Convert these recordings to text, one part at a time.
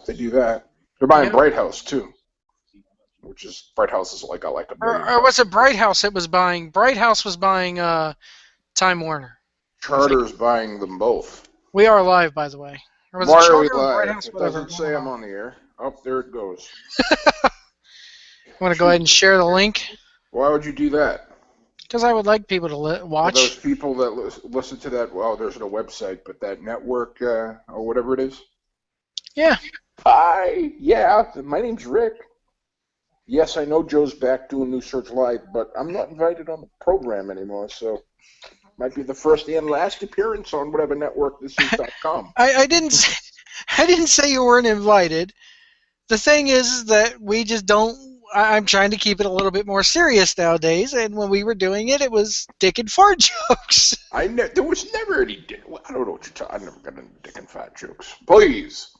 they do that. They're buying Yep. Bright House too, which is Bright House is like got like $1 billion. Or was it Bright House? It was buying. Bright House was buying Time Warner. I think. Charter's buying them both. We are live, by the way. Or was it Why are we Charter or Bright live? House? It Whatever. doesn't say I'm on the air. Oh, there it goes. Want to go ahead and share the link? Why would you do that? Because I would like people to For watch. those people that listen to that, well, there's no website, but that network or whatever it is. Yeah. Hi, yeah, my name's Rick. Yes, I know Joe's back doing New Search Live, but I'm not invited on the program anymore, so might be the first and last appearance on whatever network this is.com. I didn't say you weren't invited. The thing is that we just don't. I'm trying to keep it a little bit more serious nowadays, and when we were doing it, it was dick and fart jokes. There was never any dick. I don't know what you're talking. I never got into dick and fat jokes. Please.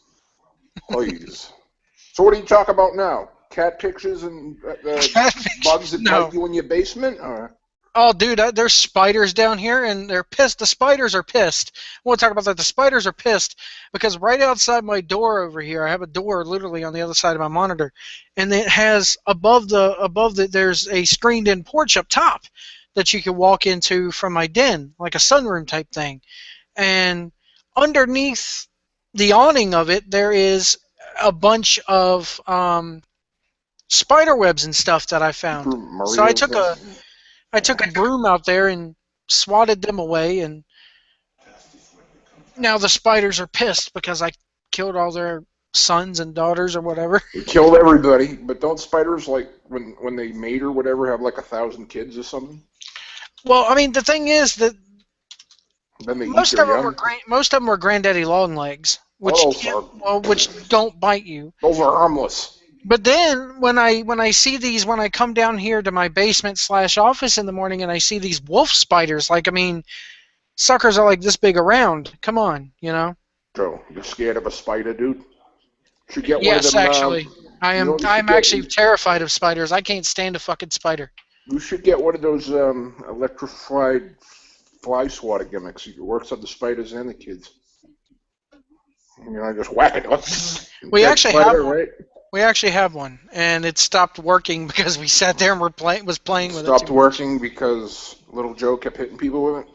So what do you talk about now? Cat pictures and bugs that bite you in your basement? Or? Oh, dude, there's spiders down here, and they're pissed. The spiders are pissed. I want to talk about that. The spiders are pissed because right outside my door over here, I have a door literally on the other side of my monitor, and it has above the there's a screened-in porch up top that you can walk into from my den, like a sunroom type thing. And underneath the awning of it, there is a bunch of spider webs and stuff that I found. So I took a broom out there and swatted them away, and now the spiders are pissed because I killed all their sons and daughters or whatever. You killed everybody, but don't spiders, like, when they mate or whatever, have like 1,000 kids or something? Well, I mean, the thing is that Then they most eat of their them were granddaddy longlegs, which don't bite you. Those are harmless. But then when I see these, when I come down here to my basement/office in the morning and I see these wolf spiders, like, I mean, suckers are like this big around. Come on, you know. Joe, you're scared of a spider, dude? Should get Yes, one of them, actually, I'm actually terrified of spiders. I can't stand a fucking spider. You should get one of those electrified fly swatter gimmicks. It works on the spiders and the kids. You know, just whack it. We actually have one. Right? We actually have one, and it stopped working because we sat there and was playing with it. Stopped working because little Joe kept hitting people with it?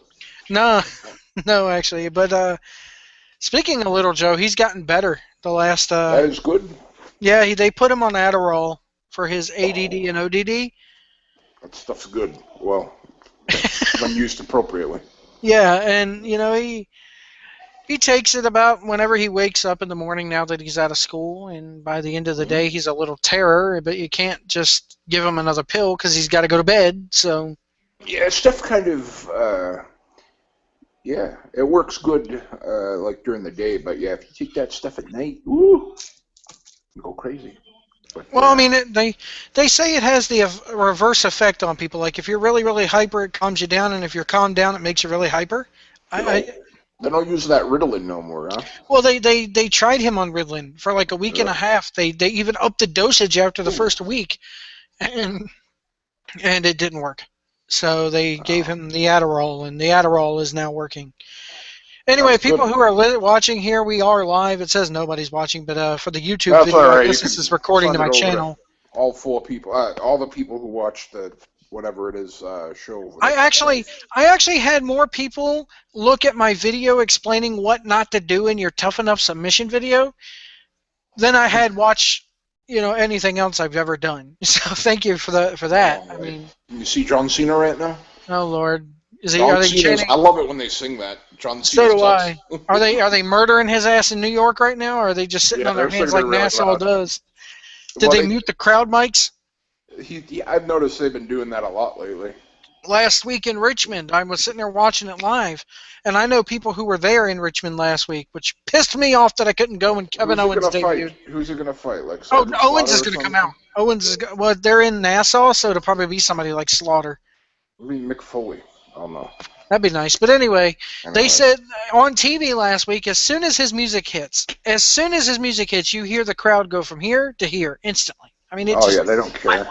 No, actually. But speaking of little Joe, he's gotten better the last... that is good. Yeah, they put him on Adderall for his ADD and ODD. That stuff's good. Well, when used appropriately. Yeah, and, you know, he takes it about whenever he wakes up in the morning now that he's out of school, and by the end of the day he's a little terror, but you can't just give him another pill because he's got to go to bed, so... Yeah, stuff kind of, yeah, it works good, like during the day, but yeah, if you take that stuff at night, ooh, you go crazy. But, well, I mean, they say it has the reverse effect on people. Like, if you're really, really hyper, it calms you down, and if you're calmed down, it makes you really hyper. They don't use that Ritalin no more, huh? Well, they tried him on Ritalin for like a week and a half. They even upped the dosage after the first week, and it didn't work. So they gave him the Adderall, and the Adderall is now working. Anyway, people who are watching here, we are live. It says nobody's watching, but for the YouTube video, right. this is recording to my channel. All 4 people, all the people who watch the whatever it is show. I actually had more people look at my video explaining what not to do in your Tough Enough submission video than I had watch, you know, anything else I've ever done. So thank you for that. I mean, you see John Cena right now? Oh Lord, are they chanting? I love it when they sing that. John Cena. So do I. Are they murdering his ass in New York right now, or are they just sitting on their hands like Nassau does? Did they mute the crowd mics? I've noticed they've been doing that a lot lately. Last week in Richmond, I was sitting there watching it live, and I know people who were there in Richmond last week, which pissed me off that I couldn't go when Kevin Owens debuted. Who's he going to fight? Like Owens is going to come out. Well, they're in Nassau, so it'll probably be somebody like Slaughter. I mean, Mick Foley. I don't know. That'd be nice. But anyway, they said on TV last week, as soon as his music hits, you hear the crowd go from here to here instantly. I mean, yeah, they don't care.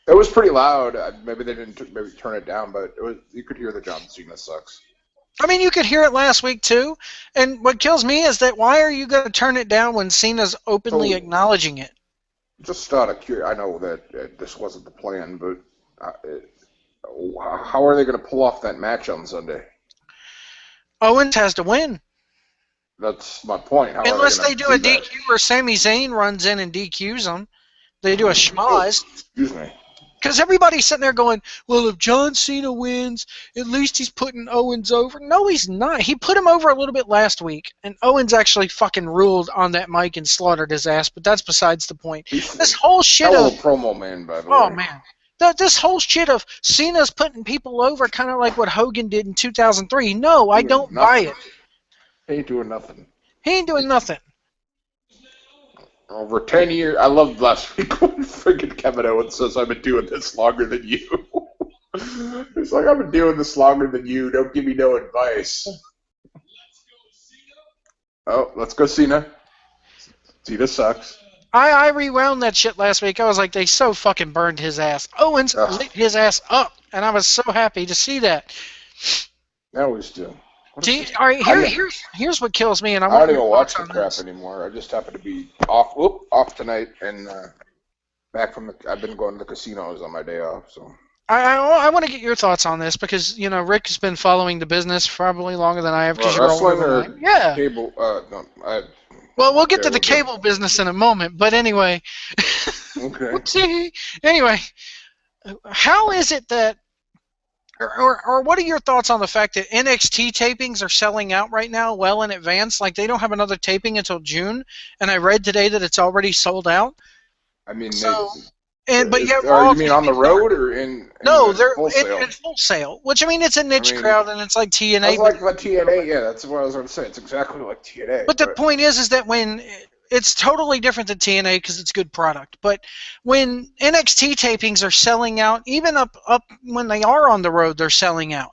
It was pretty loud. Maybe they didn't turn it down, but you could hear the John Cena sucks. I mean, you could hear it last week too. And what kills me is that why are you going to turn it down when Cena's openly So, acknowledging it? just out of curiosity, I know that this wasn't the plan, but how are they going to pull off that match on Sunday? Owens has to win. That's my point. How are they Unless going they to do a do that? DQ where Sami Zayn runs in and DQs them. They do a Oh, schmoz. excuse me. Because everybody's sitting there going, well, if John Cena wins, at least he's putting Owens over. No, he's not. He put him over a little bit last week, and Owens actually fucking ruled on that mic and slaughtered his ass, but that's besides the point. This whole shit Hell of... of a promo, man, by the way. Oh, man. This whole shit of Cena's putting people over kind of like what Hogan did in 2003. No, I don't buy it. He ain't doing nothing. He ain't doing nothing. Over 10 years, I loved last week when freaking Kevin Owens says, I've been doing this longer than you. It's like, I've been doing this longer than you. Don't give me no advice. Oh, let's go Cena. Cena sucks. I rewound that shit last week. I was like, they so fucking burned his ass. Owens lit his ass up, and I was so happy to see that. I always do. All right, here's what kills me, and I don't even watch the crap anymore. I just happen to be off tonight, and back from I've been going to the casinos on my day off. So I want to get your thoughts on this because Rick has been following the business probably longer than I have. Wrestling or yeah. Cable? No, well, we'll get to the cable business in a moment, but anyway. Okay. Anyway, how is it that, or what are your thoughts on the fact that NXT tapings are selling out right now well in advance? Like they don't have another taping until June, and I read today that it's already sold out. I mean, but yet, you mean on the road or in no, they're full sale? in full sale. Which I mean, it's a niche crowd, and it's like TNA. It's like TNA, yeah. That's what I was going to say. It's exactly like TNA. But the point is that when it's totally different than TNA because it's good product. But when NXT tapings are selling out, even up when they are on the road, they're selling out.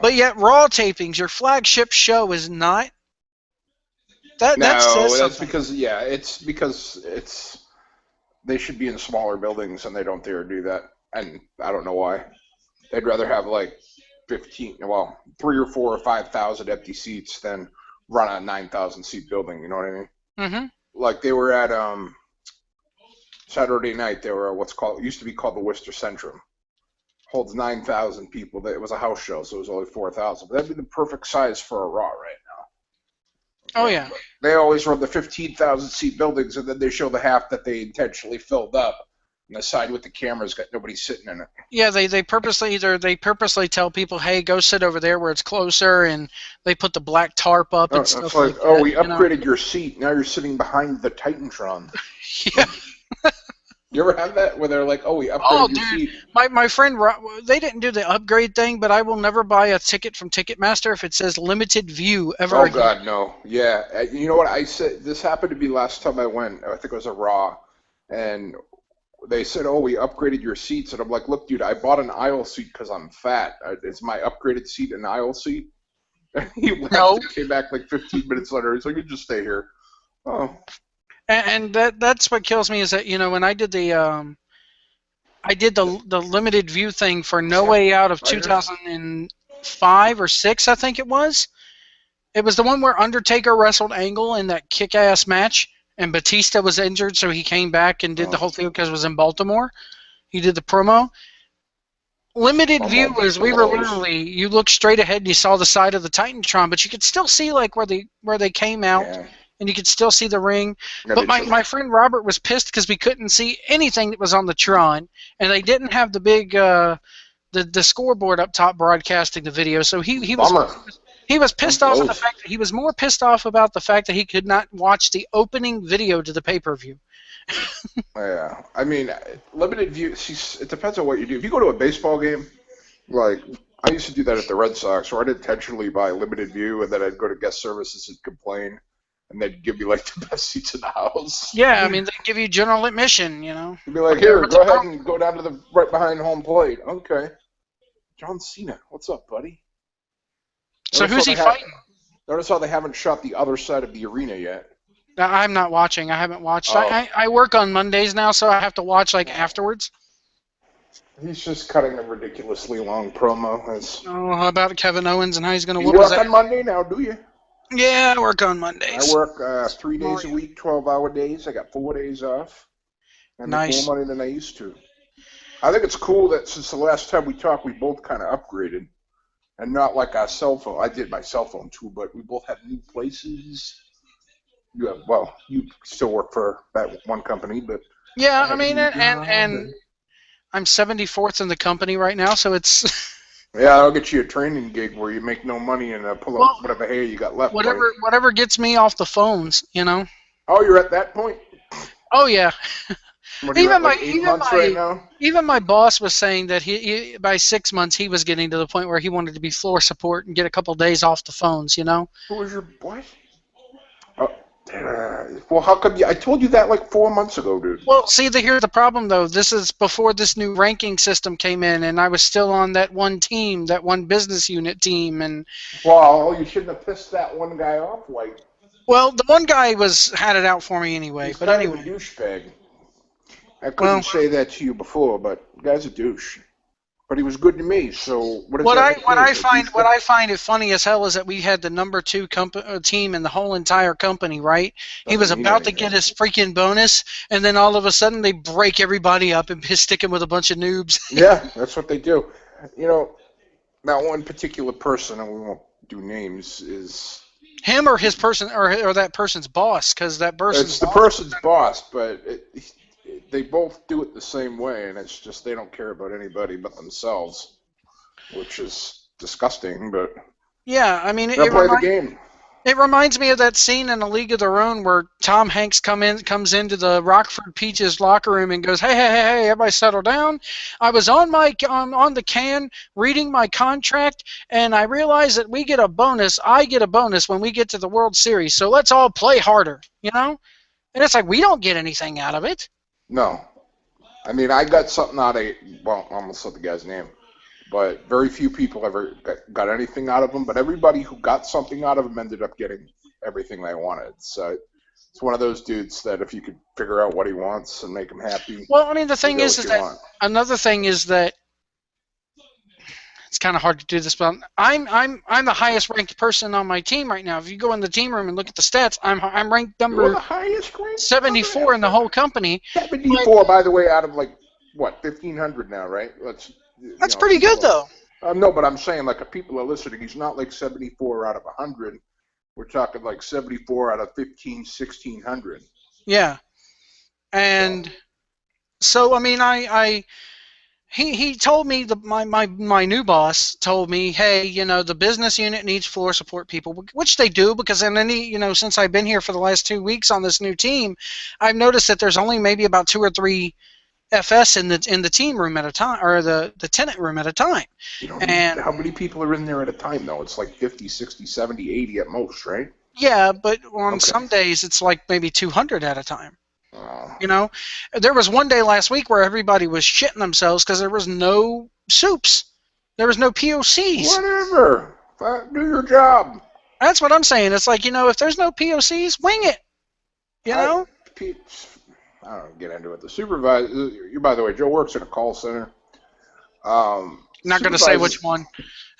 But yet, Raw tapings, your flagship show, is not. That's because it's. They should be in smaller buildings, and they don't dare do that. And I don't know why. They'd rather have like 3 or 4 or 5,000 empty seats than run a 9,000 seat building. You know what I mean? Mm-hmm. Like they were at Saturday night. They were it used to be called the Worcester Centrum. Holds 9,000 people. It was a house show, so it was only 4,000. But that'd be the perfect size for a Raw right now. Oh yeah. They always run the 15,000 seat buildings, and then they show the half that they intentionally filled up, and the side with the cameras got nobody sitting in it. Yeah, they purposely tell people, hey, go sit over there where it's closer, and they put the black tarp up and stuff like that. We upgraded your seat. Now you're sitting behind the Titantron. Yeah. You ever have that where they're like, we upgraded your seat? My friend, they didn't do the upgrade thing, but I will never buy a ticket from Ticketmaster if it says limited view ever again. Oh, God, no. Yeah. You know what I said? This happened to be last time I went. I think it was a Raw. And they said, we upgraded your seats. And I'm like, look, dude, I bought an aisle seat because I'm fat. Is my upgraded seat an aisle seat? And he left and came back like 15 minutes later. He's like, you just stay here. Oh. And that's what kills me is that when I did the limited view thing for No Way Out of 2005 or 6, I think it was. It was the one where Undertaker wrestled Angle in that kick-ass match, and Batista was injured, so he came back and did the whole thing because it was in Baltimore. He did the promo. Limited view was we were literally you looked straight ahead and you saw the side of the Titantron, but you could still see like where they came out. Yeah. And you could still see the ring. But my friend Robert was pissed because we couldn't see anything that was on the Tron. And they didn't have the big the scoreboard up top broadcasting the video. So he was pissed off at the fact that he was more pissed off about the fact that he could not watch the opening video to the pay-per-view. Yeah. I mean, limited view, it depends on what you do. If you go to a baseball game, like I used to do that at the Red Sox, where I'd intentionally buy limited view and then I'd go to guest services and complain. And they'd give you, like, the best seats in the house. Yeah, I mean, they'd give you general admission, They'd be like, here, go ahead and go down to the right behind home plate. Okay. John Cena, what's up, buddy? So who's he fighting? Notice how they haven't shot the other side of the arena yet. I'm not watching. I haven't watched. I work on Mondays now, so I have to watch, afterwards. He's just cutting a ridiculously long promo. Oh, how about Kevin Owens and how he's going to You whoop his work ass? on Monday now, do you? Yeah, I work on I Mondays. work 3 days a week, 12-hour days. I got 4 days off. I make Nice. more money than I used to. I think it's cool that since the last time we talked, we both kind of upgraded. And not like our cell phone. I did my cell phone too, but we both have new places. You still work for that one company, but Yeah, I I have a mean, new and I'm 74th in the company right now, so it's yeah, I'll get you a training gig where you make no money and pull well, up whatever hair you got left. Buddy. whatever gets me off the phones, you know. Oh, you're at that point. Oh yeah, What are you at, like 8 even months right now? my boss was saying that he by 6 months he was getting to the point where he wanted to be floor support and get a couple days off the phones, you know. Who was your what? Oh, well, how come I told you that like 4 months ago, dude. Well, see, here's the problem though. This is before this new ranking system came in, and I was still on that one team, that one business unit team, and Well, you shouldn't have pissed that one guy off, White. well, the one guy had it out for me anyway. He's But kind anyway, of a douchebag. I couldn't say that to you before, but the guy's a douche. But he was good to me, so what does what that I mean? find it funny as hell is that we had the number 2 team in the whole entire company, right? He was Doesn't mean about to anything. get his freaking bonus, and then all of a sudden they break everybody up and stick him with a bunch of noobs. Yeah, that's what they do. You know, that one particular person, and we won't do names, is Him or his person or that person's boss, because that person's it's the person's boss, but they both do it the same way, and it's just they don't care about anybody but themselves, which is disgusting. But yeah, I mean they'll play the game. It reminds me of that scene in A League of Their Own where Tom Hanks comes into the Rockford Peaches locker room and goes, hey, everybody settle down. I was on the can reading my contract, and I realized that we get a bonus. I get a bonus when we get to the World Series, so let's all play harder, you know? And it's like, we don't get anything out of it. No. I mean, I got something out of it. Well, I almost said the guy's name. But very few people ever got anything out of him. But everybody who got something out of him ended up getting everything they wanted. So it's one of those dudes that if you could figure out what he wants and make him happy. Well, I mean, the thing is that another thing is that it's kind of hard to do this, but I'm the highest ranked person on my team right now. If you go in the team room and look at the stats, I'm ranked number the highest ranked 74 in the whole company. 74, by the way, out of like what 1,500 now, right? That's pretty good though. No, but I'm saying like if people are listening, he's not like 74 out of 100. We're talking like 74 out of 1,600. Yeah, and so I mean, He told me my new boss told me, hey, you know, the business unit needs floor support people, which they do because since I've been here for the last 2 weeks on this new team, I've noticed that there's only maybe about 2 or 3 FS in the team room at a time, or the tenant room at a time. And how many people are in there at a time though? It's like 50, 60, 70, 80 at most, right? Yeah, but on some days it's like maybe 200 at a time. You know, there was one day last week where everybody was shitting themselves because there was no soups. There was no POCs. Whatever. Do your job. That's what I'm saying. It's like, you know, if there's no POCs, wing it. You know? I don't get into it. The supervisor, by the way, Joe works in a call center. Not going to say which one.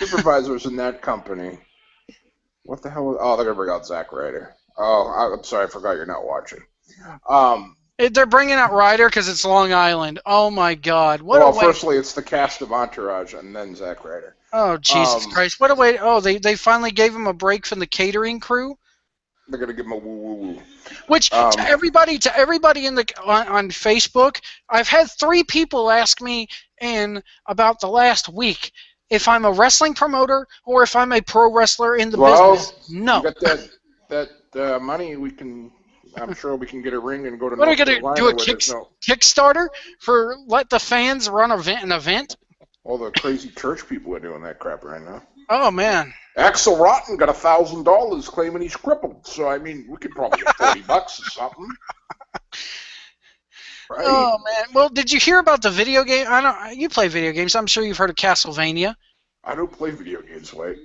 Supervisors in that company. What the hell? Oh, they're going to bring out Zack Ryder. Oh, I'm sorry. I forgot you're not watching. They're bringing out Ryder because it's Long Island. Oh my God! Firstly, it's the cast of Entourage, and then Zack Ryder. Oh Jesus Christ! What a way! Oh, they finally gave him a break from the catering crew. They're gonna give him a woo woo woo. Which to everybody on Facebook, I've had 3 people ask me in about the last week if I'm a wrestling promoter or if I'm a pro wrestler in the business. No. You got that money we can. I'm sure we can get a ring and go to. What are we gonna do? A Kickstarter for let the fans run an event? All the crazy church people are doing that crap right now. Oh man! Axel Rotten got $1,000 claiming he's crippled. So I mean, we could probably get $40 or something. Right? Oh man! Well, did you hear about the video game? You play video games. I'm sure you've heard of Castlevania. I don't play video games, Wade.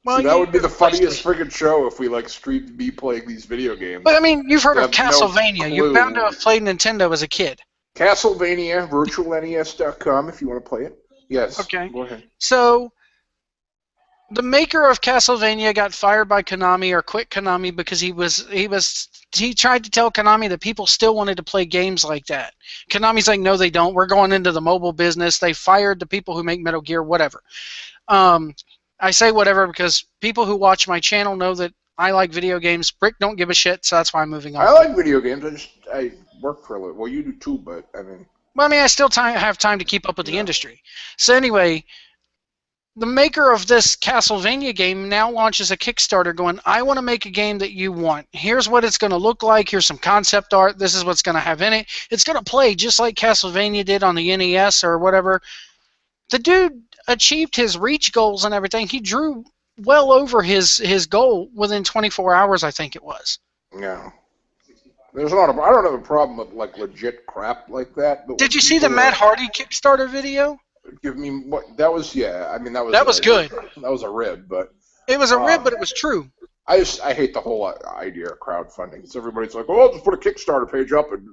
Well, that would be the funniest friggin' show if we streamed me playing these video games. But I mean, you've heard of Castlevania. You're bound to have played Nintendo as a kid. Castlevania, virtualnes.com if you want to play it. Yes. Okay. Go ahead. So the maker of Castlevania got fired by Konami or quit Konami because he tried to tell Konami that people still wanted to play games like that. Konami's like, no, they don't. We're going into the mobile business. They fired the people who make Metal Gear, whatever. I say whatever because people who watch my channel know that I like video games. Brick don't give a shit, so that's why I'm moving on. I like video games. I work for a living. Well, you do too, but I mean. Well, I mean, I still have time to keep up with the industry. So anyway, the maker of this Castlevania game now launches a Kickstarter going, I want to make a game that you want. Here's what it's going to look like. Here's some concept art. This is what's going to have in it. It's going to play just like Castlevania did on the NES or whatever. The dude achieved his reach goals and everything. He drew well over his goal within 24 hours, I think it was. Yeah. There's not I don't have a problem with like legit crap like that. But did you see the Matt Hardy Kickstarter video? Give me what that was. Yeah, I mean that was good. That was a rib, but it was a rib, but it was true. I hate the whole idea of crowdfunding. Because everybody's like, oh, I'll just put a Kickstarter page up and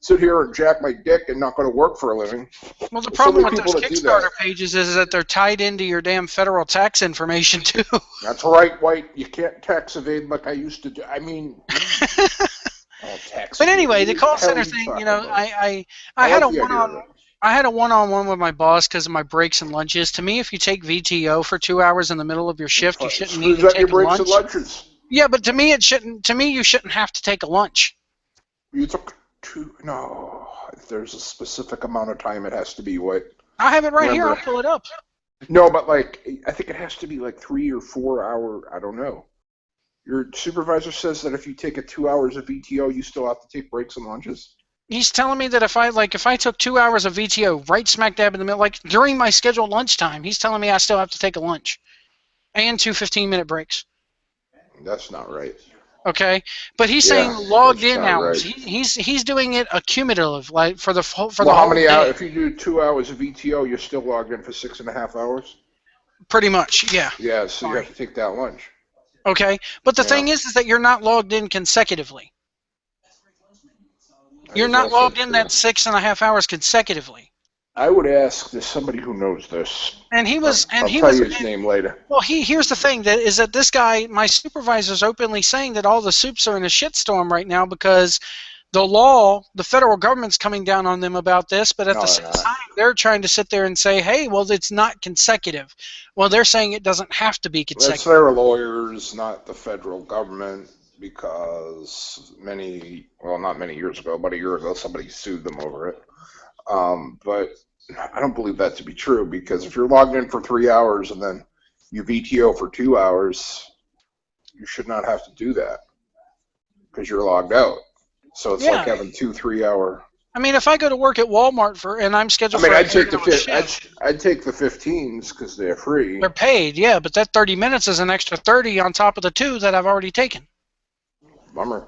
sit here and jack my dick and not going to work for a living. Well, the problem with those Kickstarter pages is that they're tied into your damn federal tax information too. That's right, White. You can't tax evade like I used to do. I mean. But anyway, the call center thing, you know, I had a one-on-one with my boss because of my breaks and lunches. To me, if you take VTO for 2 hours in the middle of your shift, you shouldn't need to take a lunch. And lunches. Yeah, but to me, it shouldn't. To me, you shouldn't have to take a lunch. You took two. No, if there's a specific amount of time, it has to be what. I have it right here. I'll pull it up. No, but like I think it has to be like 3 or 4 hour. I don't know. Your supervisor says that if you take 2 hours of VTO, you still have to take breaks and lunches. He's telling me that if I took 2 hours of VTO right smack dab in the middle, like during my scheduled lunchtime, he's telling me I still have to take a lunch and 2 15-minute breaks. That's not right. Okay, but he's saying logged in hours. Right. He's doing it accumulative, like for the whole how many hours? If you do 2 hours of VTO, you're still logged in for 6.5 hours. Pretty much, yeah. Yeah, so you have to take that lunch. Okay, but the thing is that you're not logged in consecutively. You're not logged in that 6.5 hours consecutively. I would ask there's somebody who knows this. And he was, I'll tell you his name later. Well, here's the thing that this guy, my supervisor's openly saying that all the soups are in a shitstorm right now because the federal government's coming down on them about this, but at the same time, they're trying to sit there and say, hey, well, it's not consecutive. Well, they're saying it doesn't have to be consecutive. That's their lawyers, not the federal government, because not many years ago, about a year ago, somebody sued them over it. But I don't believe that to be true, because if you're logged in for 3 hours and then you VTO for 2 hours, you should not have to do that because you're logged out. So it's like having 2 3 hour. I mean, if I go to work at Walmart and I'm scheduled I'd take the 15s because they're free. They're paid, yeah, but that 30 minutes is an extra 30 on top of the 2 that I've already taken. Bummer.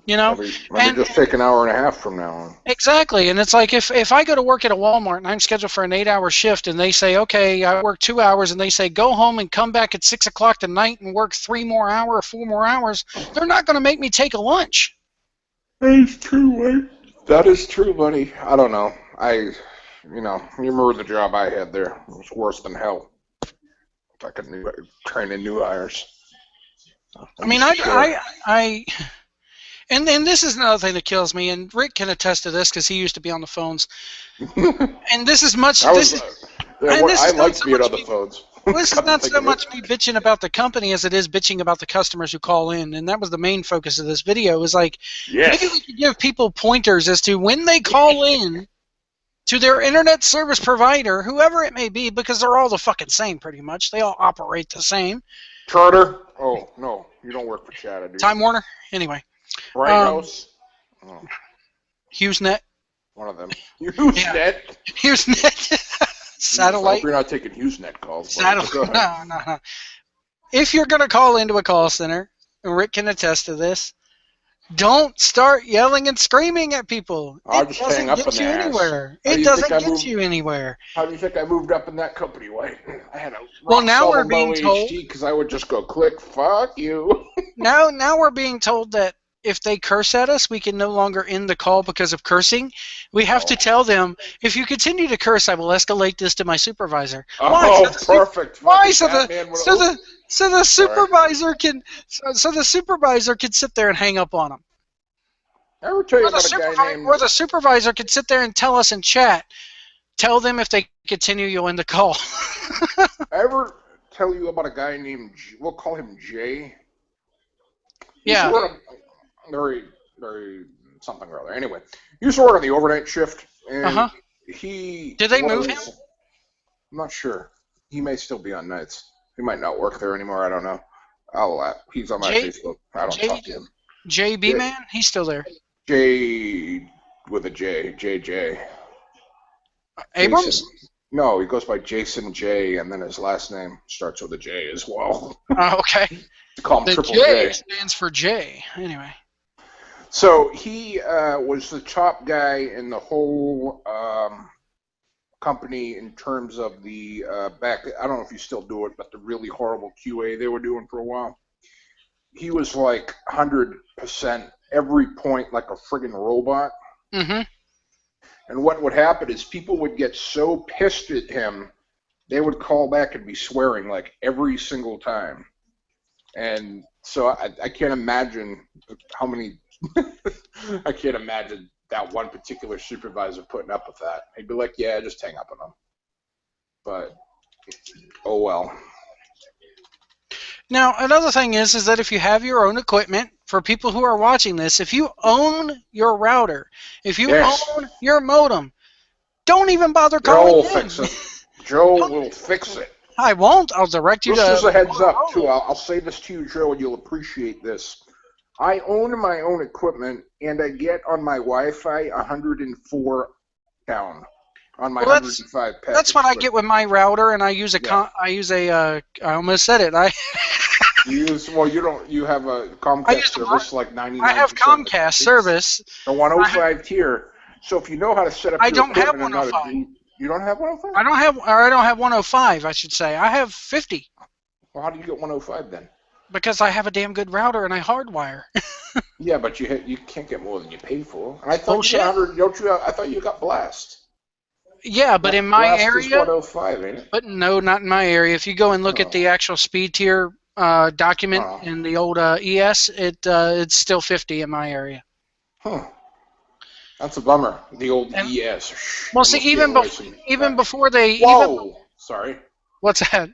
You know, maybe just take an hour and a half from now on. Exactly, and it's like if I go to work at a Walmart and I'm scheduled for an 8-hour shift, and they say, okay, I work 2 hours, and they say go home and come back at 6 o'clock tonight and work 3 more hours or 4 more hours, they're not going to make me take a lunch. That is true, right? That is true, buddy. I don't know. You remember the job I had there? It was worse than hell. Like training new hires. I mean, And this is another thing that kills me, and Rick can attest to this because he used to be on the phones. And this is much. I like being on the phones. This is not so much me bitching about the company as it is bitching about the customers who call in, and that was the main focus of this video. Is like, maybe we could give people pointers as to when they call in to their internet service provider, whoever it may be, because they're all the fucking same pretty much. They all operate the same. Charter? Oh no, you don't work for Charter, do you? Time Warner. Anyway. Bright House. HughesNet. One of them. HughesNet. HughesNet. Satellite. I hope you're not taking HughesNet calls. No. If you're going to call into a call center, and Rick can attest to this, don't start yelling and screaming at people. It doesn't get you anywhere. It doesn't get you anywhere. How do you think I moved up in that company? White? I had a now we're being told because I would just go click. Fuck you. Now we're being told that if they curse at us, we can no longer end the call because of cursing. We have to tell them, if you continue to curse, I will escalate this to my supervisor. Oh, perfect. Why? Batman So the supervisor can sit there and hang up on them. Ever tell you about a guy named... Or the supervisor can sit there and tell us in chat. Tell them if they continue, you'll end the call. I ever tell you about a guy named, we'll call him Jay? Yeah. Very, very something or other. Anyway, he used to work on the overnight shift, and Did they move him? I'm not sure. He may still be on nights. He might not work there anymore. I don't know. He's on my Facebook. I don't talk to him. JB Man? He's still there. J with a J. JJ. Abrams? Jason. No, he goes by Jason J, and then his last name starts with a J as well. Okay. To call him The Triple J stands for J. Anyway. So he was the top guy in the whole company in terms of the back. I don't know if you still do it, but the really horrible QA they were doing for a while. He was like 100% every point, like a friggin' robot. Mm-hmm. And what would happen is people would get so pissed at him, they would call back and be swearing like every single time. And so I can't imagine how many. I can't imagine that one particular supervisor putting up with that. He'd be like, "Yeah, just hang up on them." But oh well. Now, another thing is that if you have your own equipment, for people who are watching this, if you own your router, if you own your modem, don't even bother calling in. Joe will fix it. Joe will fix it. I won't. I'll direct you to... Just as a heads up, too, I'll say this to you, Joe, and you'll appreciate this. I own my own equipment, and I get on my Wi-Fi 104 down on my 105 package. That's what I get with my router, and I use a... I almost said it. You have a Comcast service like 99%. I have Comcast service. The 105 tier. So if you know how to set up your equipment... I don't have 105. You don't have 105? I don't have 105, I should say. I have 50. Well, how do you get 105 then? Because I have a damn good router and I hardwire. Yeah, but you can't get more than you pay for. And I thought you got 100. I thought you got Blast. Yeah, but in my area, is 105, ain't it? But no, not in my area. If you go and look at the actual speed tier document in the old ES, it's still 50 in my area. Huh. That's a bummer. The old ES. Well, see, even before they... Whoa! Sorry. What's that?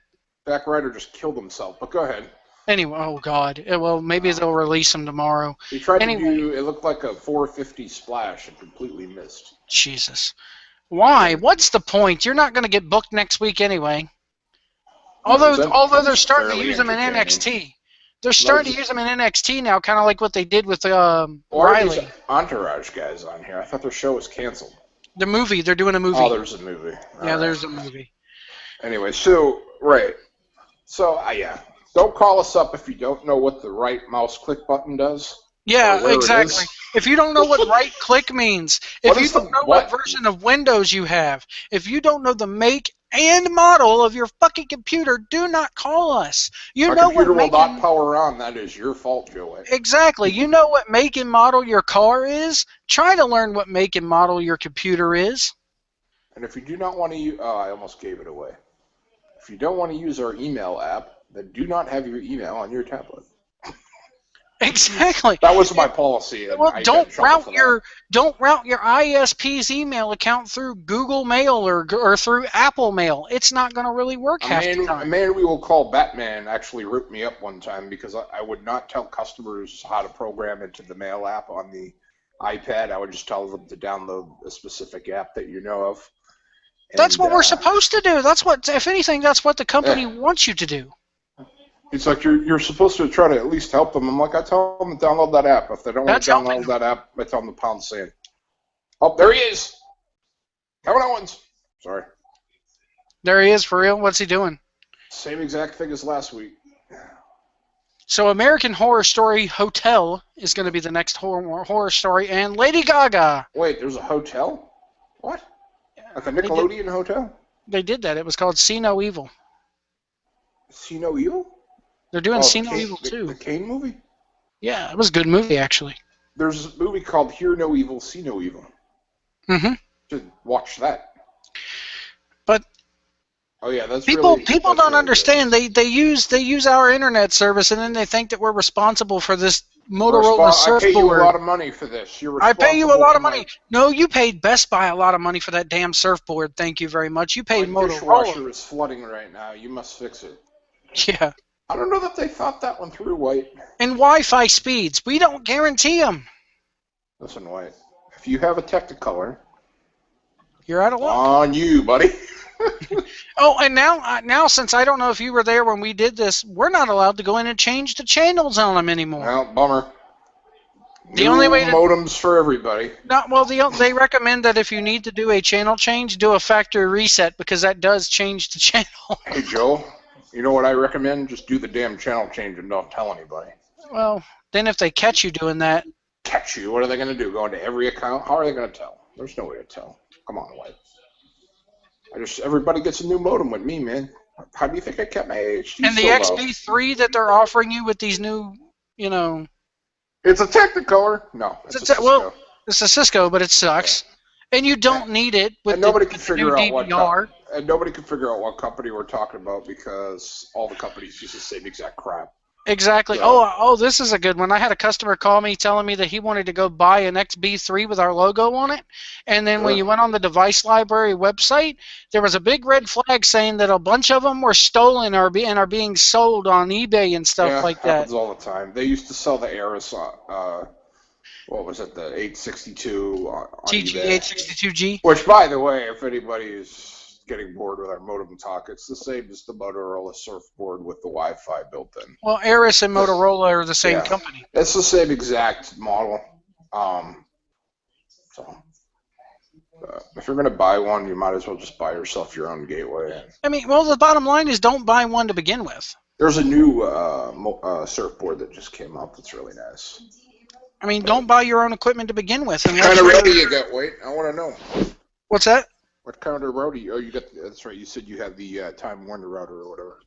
Back Rider just killed himself, but go ahead. Anyway, oh God. Well, maybe they'll release him tomorrow. He tried to do... It looked like a 450 splash and completely missed. Jesus. Why? What's the point? You're not going to get booked next week anyway. Although they're starting to use them in NXT. They're starting to use them in NXT now, kind of like what they did with Riley. Entourage guys on here. I thought their show was canceled. The movie. They're doing a movie. Oh, there's a movie. Yeah, there's a movie. Anyway, so, right. So, yeah. Don't call us up if you don't know what the right mouse click button does. Yeah, exactly. If you don't know what right click means, if you don't know what version of Windows you have, if you don't know the make and model of your fucking computer, do not call us. Our computer will not power on. That is your fault, Joey. Exactly. You know what make and model your car is? Try to learn what make and model your computer is. And if you do not want to use... Oh, I almost gave it away. If you don't want to use our email app, then do not have your email on your tablet. Exactly. That was my policy. Well, don't route your ISP's email account through Google Mail or through Apple Mail. It's not going to really work half the time. A man we will call Batman actually ripped me up one time because I would not tell customers how to program into the mail app on the iPad. I would just tell them to download a specific app that you know of. That's what we're supposed to do. That's what, if anything, that's what the company wants you to do. It's like you're supposed to try to at least help them. I'm like, I tell them to download that app. If they don't want to download that app, I tell them to pound sand. Oh, there he is. Kevin Owens. Sorry. There he is, for real? What's he doing? Same exact thing as last week. So American Horror Story Hotel is going to be the next horror story, and Lady Gaga. Wait, there's a hotel? What? Like a Nickelodeon hotel? They did that. It was called See No Evil. See No Evil? They're doing See No Evil too. The Kane movie? Yeah, it was a good movie, actually. There's a movie called Hear No Evil, See No Evil. Mm-hmm. Should watch that. But oh yeah, that's people really, people that's don't really understand. good. They use our internet service, and then they think that we're responsible for this Motorola I pay you a surfboard. lot of money for this. You're I pay you a responsible lot for of money. No, you paid Best Buy a lot of money for that damn surfboard. Thank you very much. You my paid Motorola. dishwasher is flooding right now. You must fix it. Yeah. I don't know that they thought that one through, White. And Wi-Fi speeds. We don't guarantee them. Listen, White. If you have a Technicolor, You're out of luck. on you, buddy. Oh, and now since I don't know if you were there when we did this, we're not allowed to go in and change the channels on them anymore. Well, bummer. The New only way to modems for everybody. they recommend that if you need to do a channel change, do a factory reset because that does change the channel. Hey, Joe. You know what I recommend? Just do the damn channel change and don't tell anybody. Well, then if they catch you doing that, Catch you. What are they going to do? Go into every account? How are they going to tell? There's no way to tell. Come on, White. Everybody gets a new modem with me, man. How do you think I kept my AHD and the so low? XB3 that they're offering you with these new, It's a Technicolor. No, it's a Cisco. well, it's a Cisco, but it sucks. And you don't need it with And nobody the can new figure out what DVR. and nobody can figure out what company we're talking about because all the companies use the same exact crap. Exactly. So- Oh, this is a good one. I had a customer call me telling me that he wanted to go buy an XB3 with our logo on it, and then when Sure. you went on the device library website, there was a big red flag saying that a bunch of them were stolen or are being sold on eBay and stuff Yeah, like that. happens all the time. They used to sell the Aris, what was it, the 862 on eBay. TG862G. Which, by the way, if anybody's getting bored with our modem talk, it's the same as the Motorola Surfboard with the Wi-Fi built in. Well, Aris and Motorola are the same Yeah. company. It's the same exact model. If you're going to buy one, you might as well just buy yourself your own gateway. I mean, well, the bottom line is don't buy one to begin with. There's a new surfboard that just came out that's really nice. I mean, don't buy your own equipment to begin with. What kind of router you got, Wait? I want to know. What's that? What kind of router? You got. That's right. You said you have the Time Warner router or whatever.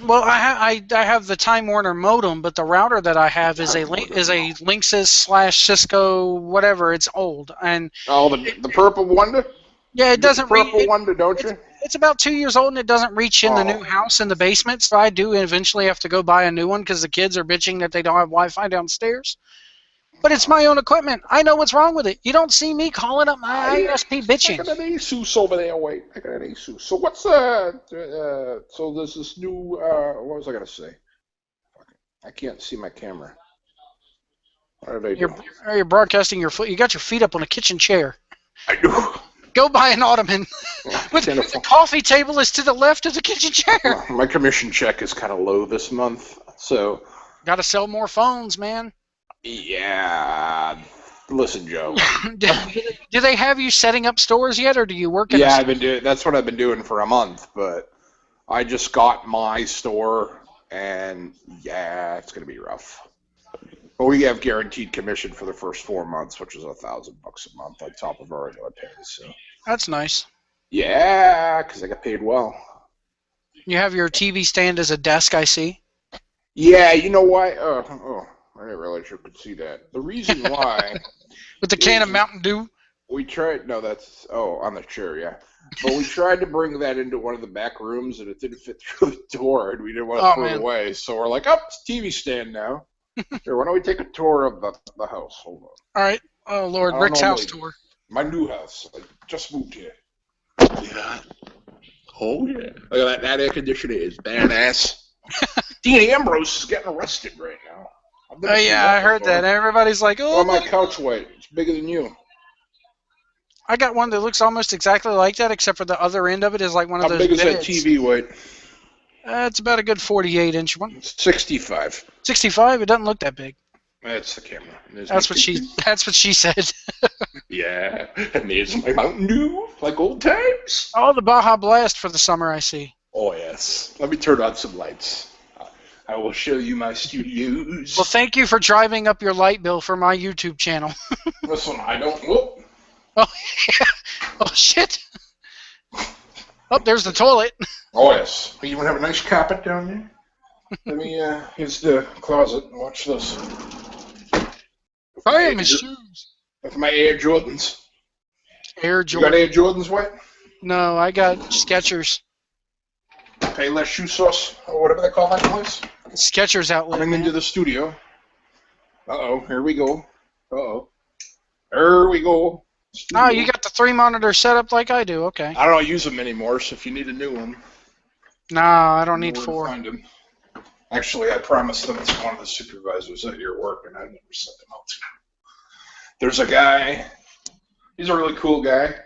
Well, I have the Time Warner modem, but the router that I have is a Linksys / Cisco whatever. It's old and the purple Wonder. yeah, it doesn't reach. Purple Wonder, don't you? It's about 2 years old and it doesn't reach in the new house in the basement. So I do eventually have to go buy a new one because the kids are bitching that they don't have Wi-Fi downstairs. But it's my own equipment. I know what's wrong with it. You don't see me calling up my ISP bitching. I got an Asus over there. Wait, I got an Asus. So what's so there's this new what was I gonna say? I can't see my camera. What did I do? You're broadcasting your foot. You got your feet up on a kitchen chair. I do. Go buy an ottoman. With the coffee table is to the left of the kitchen chair. My commission check is kind of low this month, so. Got to sell more phones, man. Yeah. Listen, Joe. Do they have you setting up stores yet, or do you work? Yeah, I've been doing. That's what I've been doing for a month, but I just got my store, and yeah, it's gonna be rough. But we have guaranteed commission for the first 4 months, which is $1,000 a month on top of our regular pay. So that's nice. Yeah, because I got paid well. You have your TV stand as a desk, I see. Yeah, you know why? I didn't realize you could see that. The reason why. With the can of Mountain Dew? We tried, no, that's, on the chair, yeah. But we tried to bring that into one of the back rooms, and it didn't fit through the door, and we didn't want to throw it away. So we're like, it's a TV stand now. Here, why don't we take a tour of the house? Hold on. All right. Oh, Lord, Rick's house tour. My new house. I just moved here. Yeah. Oh, yeah. Look at that. That air conditioner is badass. Dean Ambrose is getting arrested right now. Oh, yeah, I heard that. Everybody's like, oh, my couch weight. It's bigger than you. I got one that looks almost exactly like that, except for the other end of it is like one of those beds. How big is that TV weight? It's about a good 48-inch one. It's 65. 65? It doesn't look that big. That's the camera. That's what she said. Yeah, and there's my Mountain Dew, like old times. Oh, the Baja Blast for the summer, I see. Oh, yes. Let me turn on some lights. I will show you my studios. Well, thank you for driving up your light bill for my YouTube channel. Listen, I don't... Whoop. Oh, yeah. Oh, shit. Oh, there's the toilet. Oh, yes. We even have a nice carpet down there. Let me, here's the closet. Watch this. I am his shoes. With my Air Jordans. Air You got Jordan. Air Jordans, what? No, I got Skechers. Payless Shoe Sauce, or whatever they call that place. Skechers outlet, Coming into man. the studio. Uh-oh, here we go. Uh-oh. There we go. Studio. Oh, you got the 3 monitor setup like I do. Okay. I don't use them anymore, so if you need a new one, No, I don't you need know where to 4. find them. Actually, I promised them to one of the supervisors at your work, and I never sent them out to them. There's a guy. He's a really cool guy.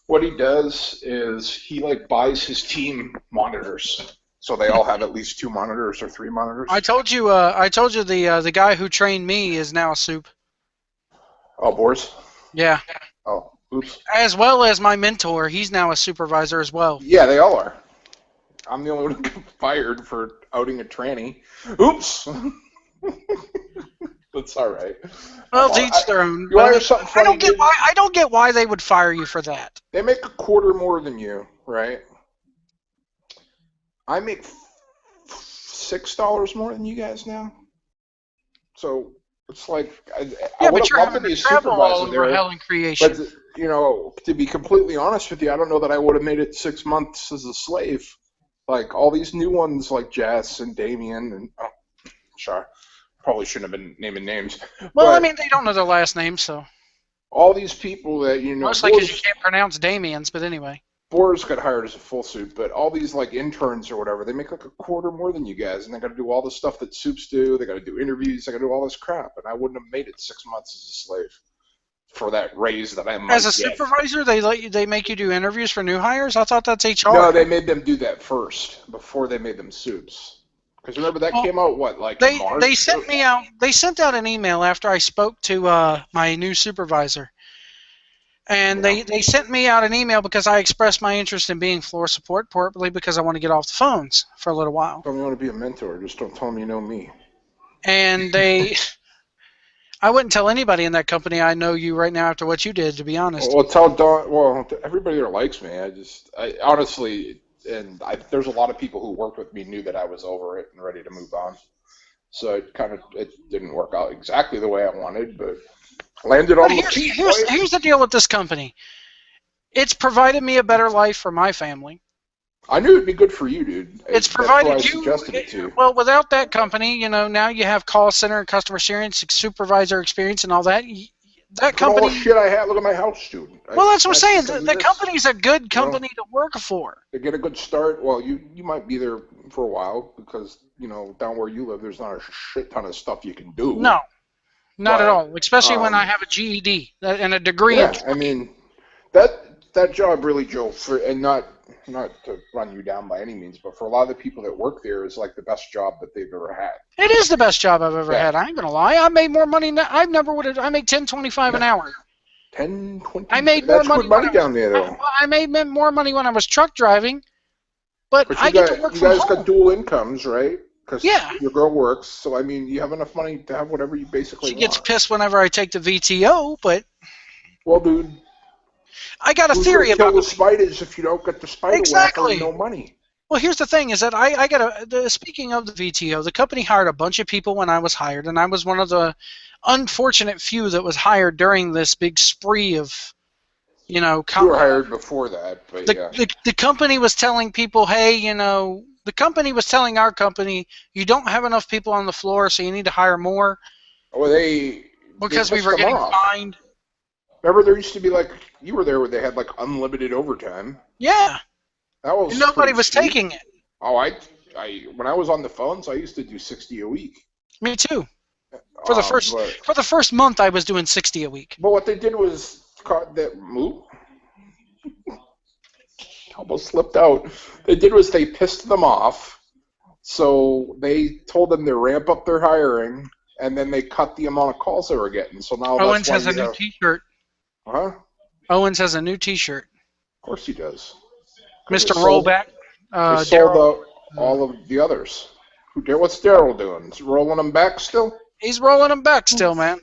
What he does is he buys his team monitors, so they all have at least 2 monitors or 3 monitors. I told you the guy who trained me is now a soup. Oh, Boris. Yeah. Oh, oops. As well as my mentor, he's now a supervisor as well. Yeah, they all are. I'm the only one who got fired for outing a tranny. Oops. That's all right. Well, to each their own. You want to hear something funny? I don't get why they would fire you for that. They make a quarter more than you, right? I make $6 more than you guys now. So it's like I Yeah, would but you're have loved having to be to a travel all supervisor over there. Hell and Creation. But you know, to be completely honest with you, I don't know that I would have made it 6 months as a slave. Like all these new ones, like Jess and Damien, and sorry, probably shouldn't have been naming names. Well, but I mean, they don't know their last name, so all these people that you know, mostly because you can't pronounce Damien's. But anyway, Boris got hired as a full suit, but all these interns or whatever, they make a quarter more than you guys, and they got to do all the stuff that soups do. They got to do interviews. They got to do all this crap, and I wouldn't have made it 6 months as a slave for that raise that I might as a get. supervisor, they make you do interviews for new hires. I thought that's HR. No, they made them do that first before they made them soups. Because remember that came out in March? They sent me out. They sent out an email after I spoke to my new supervisor, and they sent me out an email because I expressed my interest in being floor support, partly because I want to get off the phones for a little while. Tell me you want to be a mentor. Just don't tell them you know me. And I wouldn't tell anybody in that company I know you right now after what you did, to be honest. Well, tell Don. Well, everybody that likes me. I honestly, there's a lot of people who worked with me knew that I was over it and ready to move on. So it didn't work out exactly the way I wanted, but landed on the feet. Here's the deal with this company. It's provided me a better life for my family. I knew it'd be good for you, dude. It's That's why I provided you. suggested it to you. Well, without that company, now you have call center and customer experience, supervisor experience, and all that. That company. All the shit I had. Look at my house, dude. Well, that's what I'm saying. The company's a good company to work for. To get a good start, well, you might be there for a while because down where you live, there's not a shit ton of stuff you can do. No, not at all. Especially when I have a GED and a degree. Yeah, I mean, that job really, Joe, and not to run you down by any means, but for a lot of the people that work there, is like the best job that they've ever had. It is the best job I've ever had. I ain't gonna lie. I made more money. I never would have. I make $10.25 an hour. 10, 20. I made more money. That's good money down there, though. I made more money when I was truck driving, but I get to work from home. You guys got dual incomes, right? Because yeah. Your girl works, so I mean, you have enough money to have whatever you basically want. She gets pissed whenever I take the VTO, but. Well, dude. I got a theory about the spiders if you don't get the spider exactly. no money. Well, here's the thing: is that I got speaking of the VTO, the company hired a bunch of people when I was hired, and I was one of the unfortunate few that was hired during this big spree of, You were hired before that, but the company was telling people, hey, the company was telling our company, you don't have enough people on the floor, so you need to hire more. Well, because we were getting fined. Remember, there used to be you were there where they had unlimited overtime. Yeah. That was. And nobody was taking it. Oh, when I was on the phones, I used to do 60 a week. Me too. For the first month, I was doing 60 a week. But what they did was almost slipped out. They did was they pissed them off, so they told them to ramp up their hiring, and then they cut the amount of calls they were getting. So now Owens has a new T-shirt. Huh? Owens has a new T-shirt. Of course he does. Mr. Rollback. They sold out all of the others. What's Daryl doing? Is he rolling them back still? He's rolling them back still, man.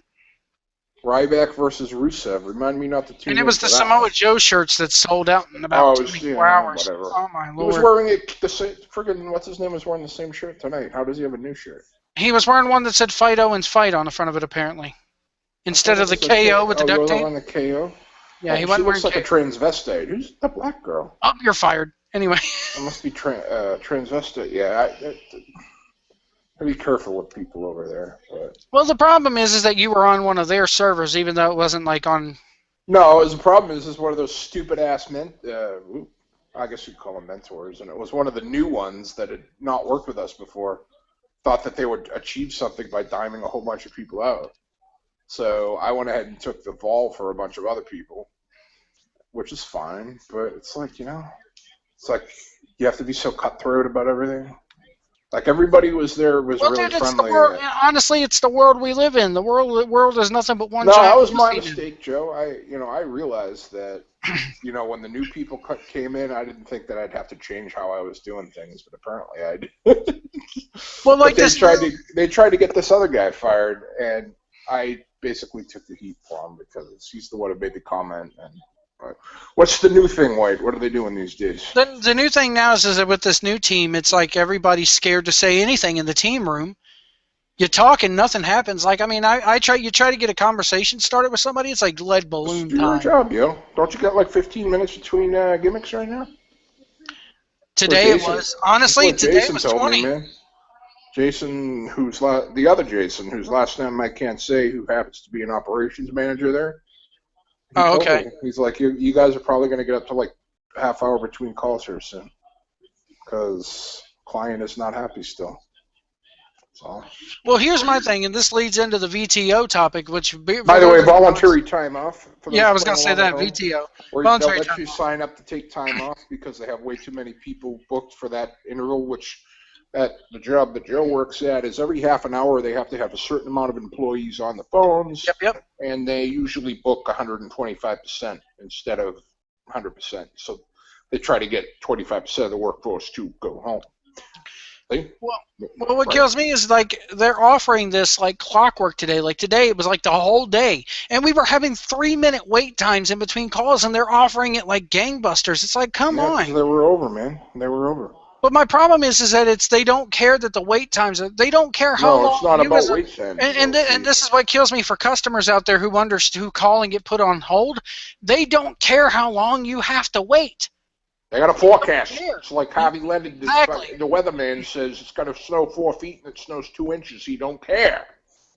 Ryback versus Rusev. Remind me not to tune in. And it was the Samoa Joe shirts that sold out in about 24 hours. Whatever. Oh, my Lord. He was wearing the same, friggin' what's his name was wearing the same shirt tonight. How does he have a new shirt? He was wearing one that said Fight Owens Fight on the front of it, apparently. instead of the KO with the duct you're tape. on the KO? Yeah, he She wasn't looks wearing like a transvestite. Who's the black girl? Oh, you're fired. Anyway. It must be transvestite. Yeah, be careful with people over there. But. Well, the problem is that you were on one of their servers, even though it wasn't like on. No, the problem is one of those stupid ass I guess you'd call them mentors, and it was one of the new ones that had not worked with us before. Thought that they would achieve something by diming a whole bunch of people out. So I went ahead and took the vol for a bunch of other people, which is fine, but it's like, it's like you have to be so cutthroat about everything. Like everybody was really dude, friendly. Honestly, it's the world we live in. The world is nothing but one. No, that was my mistake, Joe. I realized that, when the new people came in, I didn't think that I'd have to change how I was doing things, but apparently I did. Well, like they tried to get this other guy fired, and I basically took the heat for him because he's the one who made the comment. And what's the new thing, White? What are they doing these days? The new thing now is that with this new team, it's like everybody's scared to say anything in the team room. You talk and nothing happens. Like, I mean, you try to get a conversation started with somebody, it's like lead balloon time. Do your job, yo. Don't you got like 15 minutes between gimmicks right now? Today it was. Honestly, today it was 20. Me, man. Jason, the other Jason, whose last name I can't say, who happens to be an operations manager there. Oh, okay. He's like, you guys are probably going to get up to like a half hour between calls here soon, because client is not happy still. So. Well, here's my thing, and this leads into the VTO topic, which. By the way, voluntary time off. Yeah, I was going to say that, VTO. Or they'll let you sign up to take time off because they have way too many people booked for that interval, which at the job that Joe works at is every half an hour they have to have a certain amount of employees on the phones. Yep. And they usually book 125% instead of 100%. So they try to get 25% of the workforce to go home. See? Well, what kills me is like they're offering this like clockwork today. Like today, it was like the whole day, and we were having 3-minute wait times in between calls, and they're offering it like gangbusters. It's like, come on. They were over, man. They were over. But my problem is that they don't care that the wait times. They don't care how long. No, it's not about wait times. And this is what kills me for customers out there who call and get put on hold. They don't care how long you have to wait. They got a forecast. It's like Harvey Leonard, Exactly. The weatherman says it's going to snow 4 feet and it snows 2 inches. He don't care.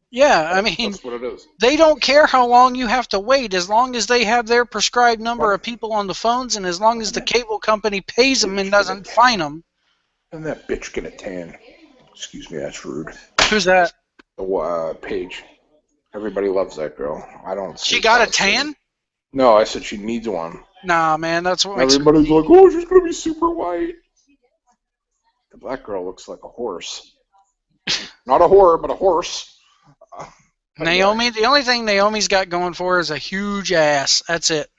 Yeah, I mean, that's what it is. They don't care how long you have to wait, as long as they have their prescribed number of people on the phones, and as long as the cable company pays them and doesn't fine them. And that bitch get a tan. Excuse me, that's rude. Who's that? Paige. Everybody loves that girl. I don't. She got a tan? No, I said she needs one. Nah, man, that's what. Everybody's like, oh, she's gonna be super white. The black girl looks like a horse. Not a whore, but a horse. Naomi, the only thing Naomi's got going for her is a huge ass. That's it.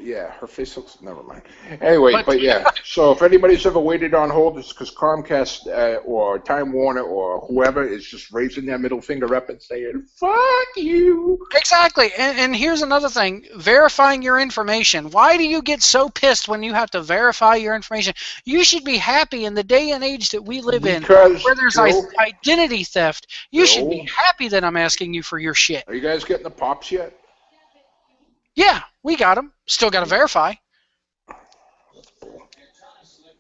Yeah, her face looks. Never mind. Anyway, but yeah. So if anybody's ever waited on hold, it's because Comcast or Time Warner or whoever is just raising their middle finger up and saying, "Fuck you." Exactly. And here's another thing: verifying your information. Why do you get so pissed when you have to verify your information? You should be happy in the day and age that we live in, where there's identity theft. You should be happy that I'm asking you for your shit. Are you guys getting the pops yet? Yeah, we got them. Still got to verify.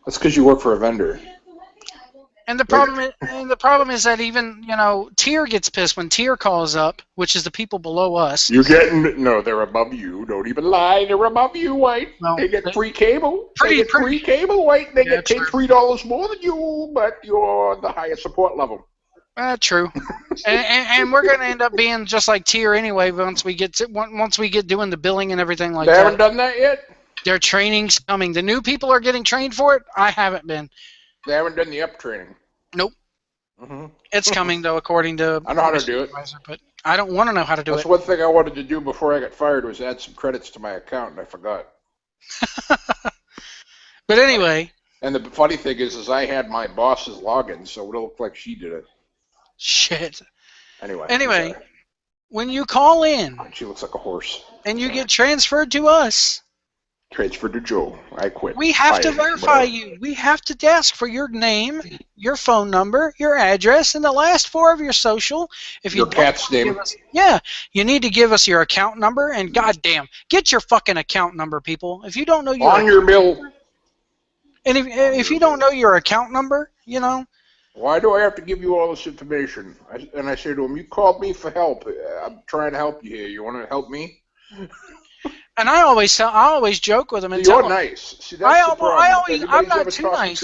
That's because you work for a vendor. And the problem is that even Tier gets pissed when Tier calls up, which is the people below us. They're above you. Don't even lie. They're above you, White. No, they get free cable. They get free cable, White. They get paid $3 more than you, but you're the highest support level. True. and we're going to end up being just like Tier anyway once we get doing the billing and everything like that. They haven't done that yet? Their training's coming. The new people are getting trained for it. I haven't been. They haven't done the up training. Nope. Mm-hmm. It's coming, though, according to... I know how to do it. But I don't want to know how to do it. That's one thing I wanted to do before I got fired was add some credits to my account, and I forgot. But anyway... And the funny thing is I had my boss's login, so it looked like she did it. Shit. Anyway, when you call in... She looks like a horse. And you get transferred to us... Transfer to Joe. I quit. We have to Fine, verify whatever. you. We have to ask for your name, your phone number, your address, and the last four of your social. If Your you cat's don't name. give us, yeah, you need to give us your account number. And goddamn, get your fucking account number, people. If you don't know your On your bill. and if you don't know your account number, you know. Why do I have to give you all this information? I say to him, you called me for help. I'm trying to help you here. You want to help me? And I always joke with them and tell You're them. nice. See, that's the problem. I'm not too nice.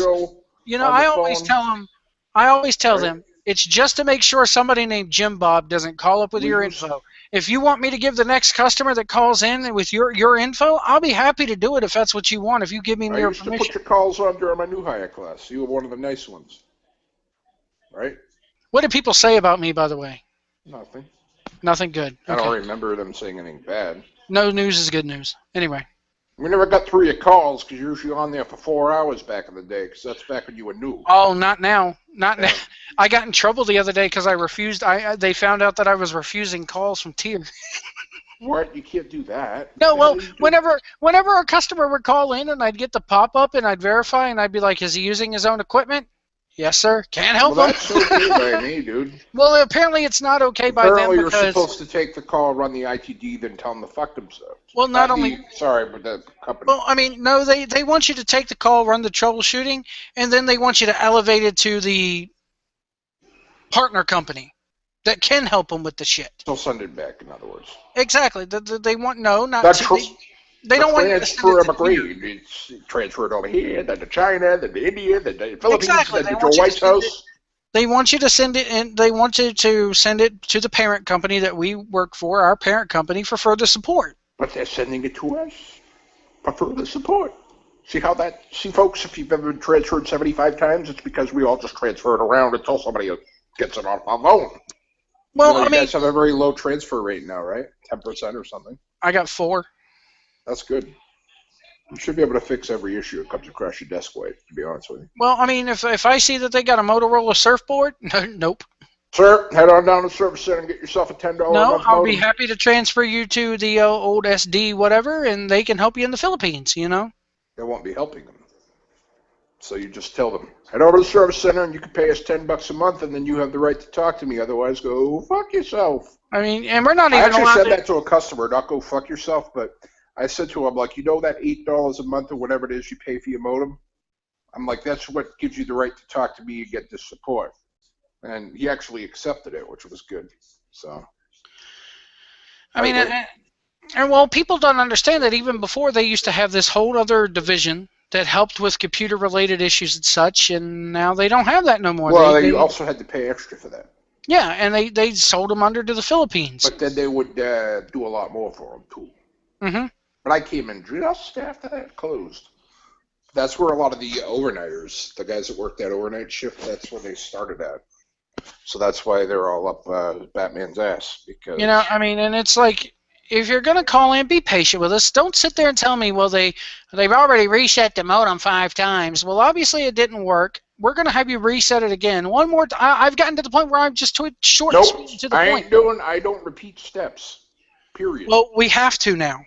You know, I always tell them it's just to make sure somebody named Jim Bob doesn't call up with your info. If you want me to give the next customer that calls in with your info, I'll be happy to do it if that's what you want. If you give me your permission. I used to put your calls on during my new hire class. You were one of the nice ones, right? What did people say about me, by the way? Nothing. Nothing good. Okay. I don't remember them saying anything bad. No news is good news. Anyway. We never got through your calls because you're usually on there for 4 hours back in the day because that's back when you were new. Oh, not now. Not now. I got in trouble the other day because I refused. They found out that I was refusing calls from Tier. What? You can't do that. No, well, whenever a customer would call in and I'd get the pop-up and I'd verify and I'd be like, is he using his own equipment? Yes, sir. Can't help him. That's okay by me, dude. Well, apparently it's not okay by them because... Apparently you're supposed to take the call, run the ITD, then tell them to fuck themselves. Well, not only... Sorry, but the company... Well, I mean, no, they want you to take the call, run the troubleshooting, and then they want you to elevate it to the partner company that can help them with the shit. They'll send it back, in other words. Exactly. They want... No, not... They don't want you to send it to here. It's transferred over here, then to China, then to India, then to the Philippines, exactly. then to Joe White's house. They want you to send it, and they want you to send it to the parent company that we work for, our parent company, for further support. But they're sending it to us for further support. See, folks, if you've ever been transferred 75 times, it's because we all just transfer it around until somebody gets it off our phone. Well, you guys have a very low transfer rate now, right? 10% or something. I got 4. That's good. You should be able to fix every issue that comes across your desk, Wade, to be honest with you. Well, I mean, if I see that they got a Motorola surfboard, nope. Sir, head on down to the service center and get yourself a $10 No, I'll be happy to transfer you to the old SD whatever, and they can help you in the Philippines, you know? They won't be helping them. So you just tell them, head over to the service center and you can pay us $10 a month, and then you have the right to talk to me. Otherwise, go fuck yourself. I mean, and we're not even allowed to... I actually said that to a customer, not go fuck yourself, but... I said to him, like, you know that $8 a month or whatever it is you pay for your modem? I'm like, that's what gives you the right to talk to me and get this support. And he actually accepted it, which was good. So, I mean, and well, people don't understand that even before they used to have this whole other division that helped with computer-related issues and such, and now they don't have that no more. Well, they also had to pay extra for that. Yeah, and they sold them under to the Philippines. But then they would do a lot more for them, too. Mm-hmm. But I came in just after that closed. That's where a lot of the overnighters, the guys that worked that overnight shift, that's where they started at. So that's why they're all up Batman's ass. Because you know, I mean, and it's like, if you're going to call in, be patient with us. Don't sit there and tell me, well, they've already reset the modem 5 times. Well, obviously it didn't work. We're going to have you reset it again. One more time. I've gotten to the point where I'm just too short and sweet to the point. I don't repeat steps. Period. Well, we have to now.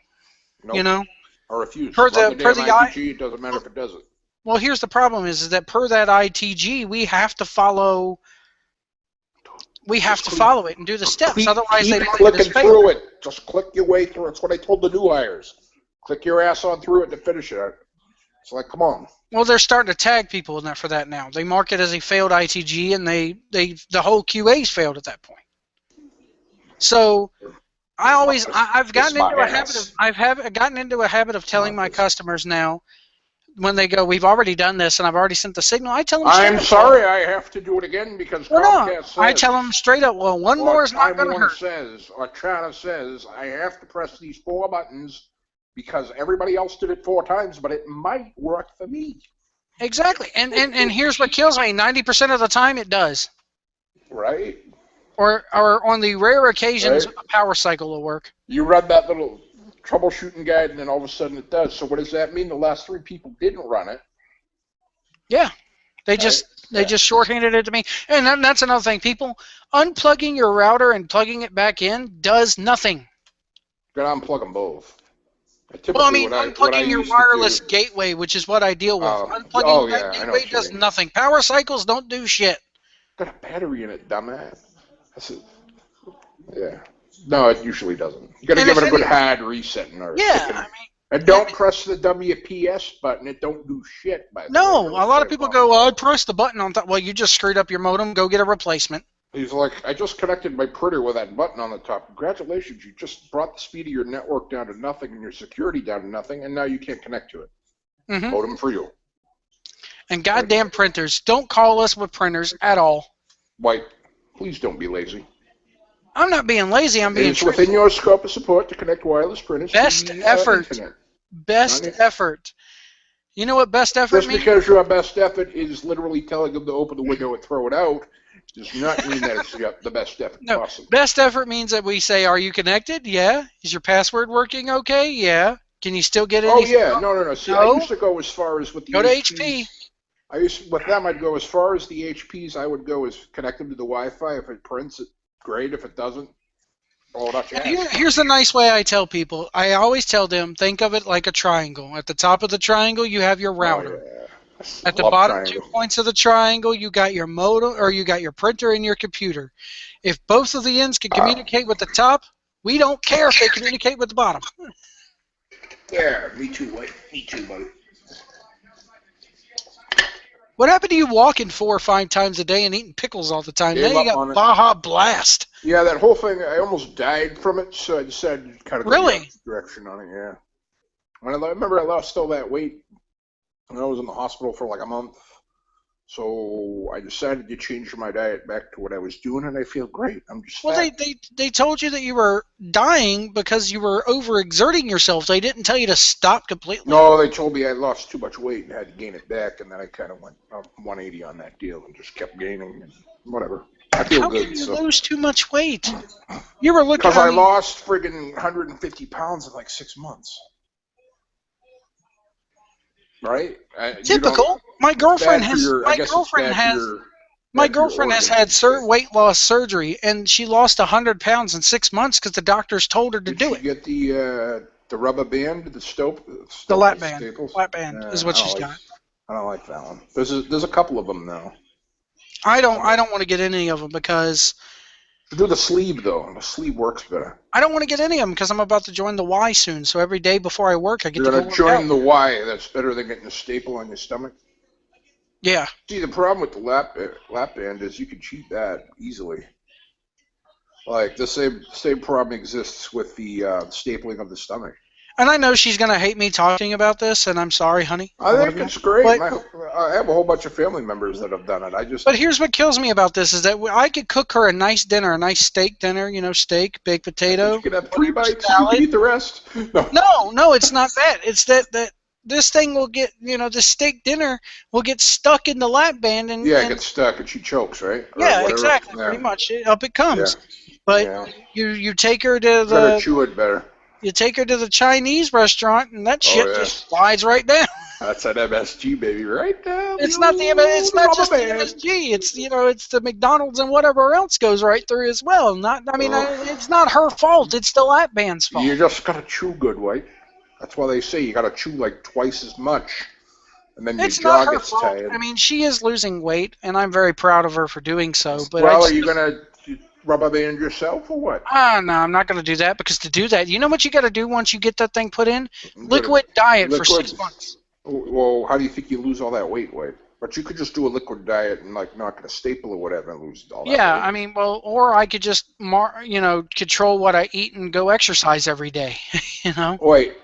Nope. You know? I refuse. Per the ITG, it doesn't matter if it doesn't. Well, here's the problem is that per that ITG, we have to follow... We have to follow it and do the steps. Otherwise, they mark it as failed. Through it. Just click your way through it. That's what I told the new hires. Click your ass on through it to finish it. It's like, come on. Well, they're starting to tag people in that for that now. They mark it as a failed ITG, and the whole QA's failed at that point. So, I've gotten into a habit of telling my customers now, when they go, we've already done this, and I've already sent the signal. I tell them. I'm sorry, I have to do it again because Comcast says. I tell them straight up. Well, one more is not going to hurt. China says I have to press these 4 buttons because everybody else did it 4 times, but it might work for me. Exactly, and here's what kills me: 90% of the time, it does. Right. Or on the rare occasions, a power cycle will work. You read that little troubleshooting guide, and then all of a sudden it does. So what does that mean? The last 3 people didn't run it. Yeah, they just shorthanded it to me. And that's another thing, people. Unplugging your router and plugging it back in does nothing. You're gonna unplug them both. Well, I Typically, mean, what I unplugging your used to wireless do. gateway, which is what I deal with. Oh Unplugging that yeah, I know gateway what you does mean. nothing. Power cycles don't do shit. Got a battery in it, dumbass. That's it. Yeah. No, it usually doesn't. You got to And give if it a good any, hard resetting or yeah, kicking. I And mean, don't press the WPS button. It don't do shit, by the way. no, For a the lot of same people problem. go, "Oh, I pressed the button on top." Well, you just screwed up your modem. Go get a replacement. He's like, I just connected my printer with that button on the top. Congratulations, you just brought the speed of your network down to nothing and your security down to nothing, and now you can't connect to it. Hmm. Modem for you. And goddamn printers, don't call us with printers at all. White, please don't be lazy. I'm not being lazy. I'm It being is within truthful. your scope of support to connect wireless printers Best to the effort. internet. Best effort. You know what best effort Just means? because your best effort is literally telling them to open the window and throw it out does not mean that it's the best effort No. possible. Best effort means that we say, "Are you connected? Yeah. Is your password working okay? Yeah. Can you still get Oh anything?" yeah, no. See, I No. used to go as far as with the Go to HPs. HP. With them, I'd go as far as the HPs. I would go as connect them to the Wi-Fi. If it prints, it great. If it doesn't, roll it out your ass. Here's the nice way I tell people. I always tell them, think of it like a triangle. At the top of the triangle, you have your router. Oh, yeah. At the Love bottom triangle. 2 points of the triangle, you got your modem or you got your printer and your computer. If both of the ends can communicate with the top, we don't care if they communicate with the bottom. Yeah, me too, White. Me too, buddy. What happened to you walking 4 or 5 times a day and eating pickles all the time? Gave Now you up on got it. Baja Blast. Yeah, that whole thing, I almost died from it, so I decided to kind of go Really? the opposite direction on it, yeah. When I remember I lost all that weight, and I was in the hospital for like a month, so I decided to change my diet back to what I was doing, and I feel great. I'm just Well, fat. they told you that you were dying because you were overexerting yourself. They didn't tell you to stop completely. No, they told me I lost too much weight and had to gain it back, and then I kind of went 180 on that deal and just kept gaining and whatever. I feel How good. can you lose too much weight? You were looking. Because I lost friggin' 150 pounds in like 6 months. Right? Typical. My girlfriend has. My girlfriend has had weight loss surgery, and she lost 100 pounds in 6 months because the doctors told her to do it. Did you get the rubber band, The lap band. Staples? Lap band is what she's got. I don't like that one. There's a couple of them now. I don't want to get any of them because. Do the sleeve though. The sleeve works better. I don't want to get any of them because I'm about to join the Y soon. So every day before I work, I get You're to go gonna work join out. the Y. That's better than getting a staple on your stomach. Yeah. See, the problem with the lap band is you can cheat that easily. Like the same problem exists with the stapling of the stomach. And I know she's gonna hate me talking about this, and I'm sorry, honey. I think it's great. But, I have a whole bunch of family members that have done it. But here's what kills me about this is that I could cook her a nice dinner, a nice steak dinner, steak, baked potato. You could have 3 bites, salad. you can eat the rest. No, it's not that. It's that this thing will get, the steak dinner will get stuck in the lap band. And it gets stuck and she chokes, right? Yeah, exactly. Yeah. Pretty much. Up it comes. Yeah. But you take her to the... Better chew it better. You take her to the Chinese restaurant, and that shit just slides right down. That's an MSG, baby, right down. It's not just the MSG. It's it's the McDonald's and whatever else goes right through as well. It's not her fault. It's the lap band's fault. You just gotta chew good, White. That's why they say you gotta chew like twice as much, and then your jaw gets tired. I mean, she is losing weight, and I'm very proud of her for doing so. But are you gonna rubber band yourself or what? No, I'm not going to do that because to do that, you know what you got to do once you get that thing put in? Liquid diet for 6 months. Well, how do you think you lose all that weight, Wade? But you could just do a liquid diet and like not get a staple or whatever and lose all that weight. Yeah, I mean, or I could just control what I eat and go exercise every day. Wait,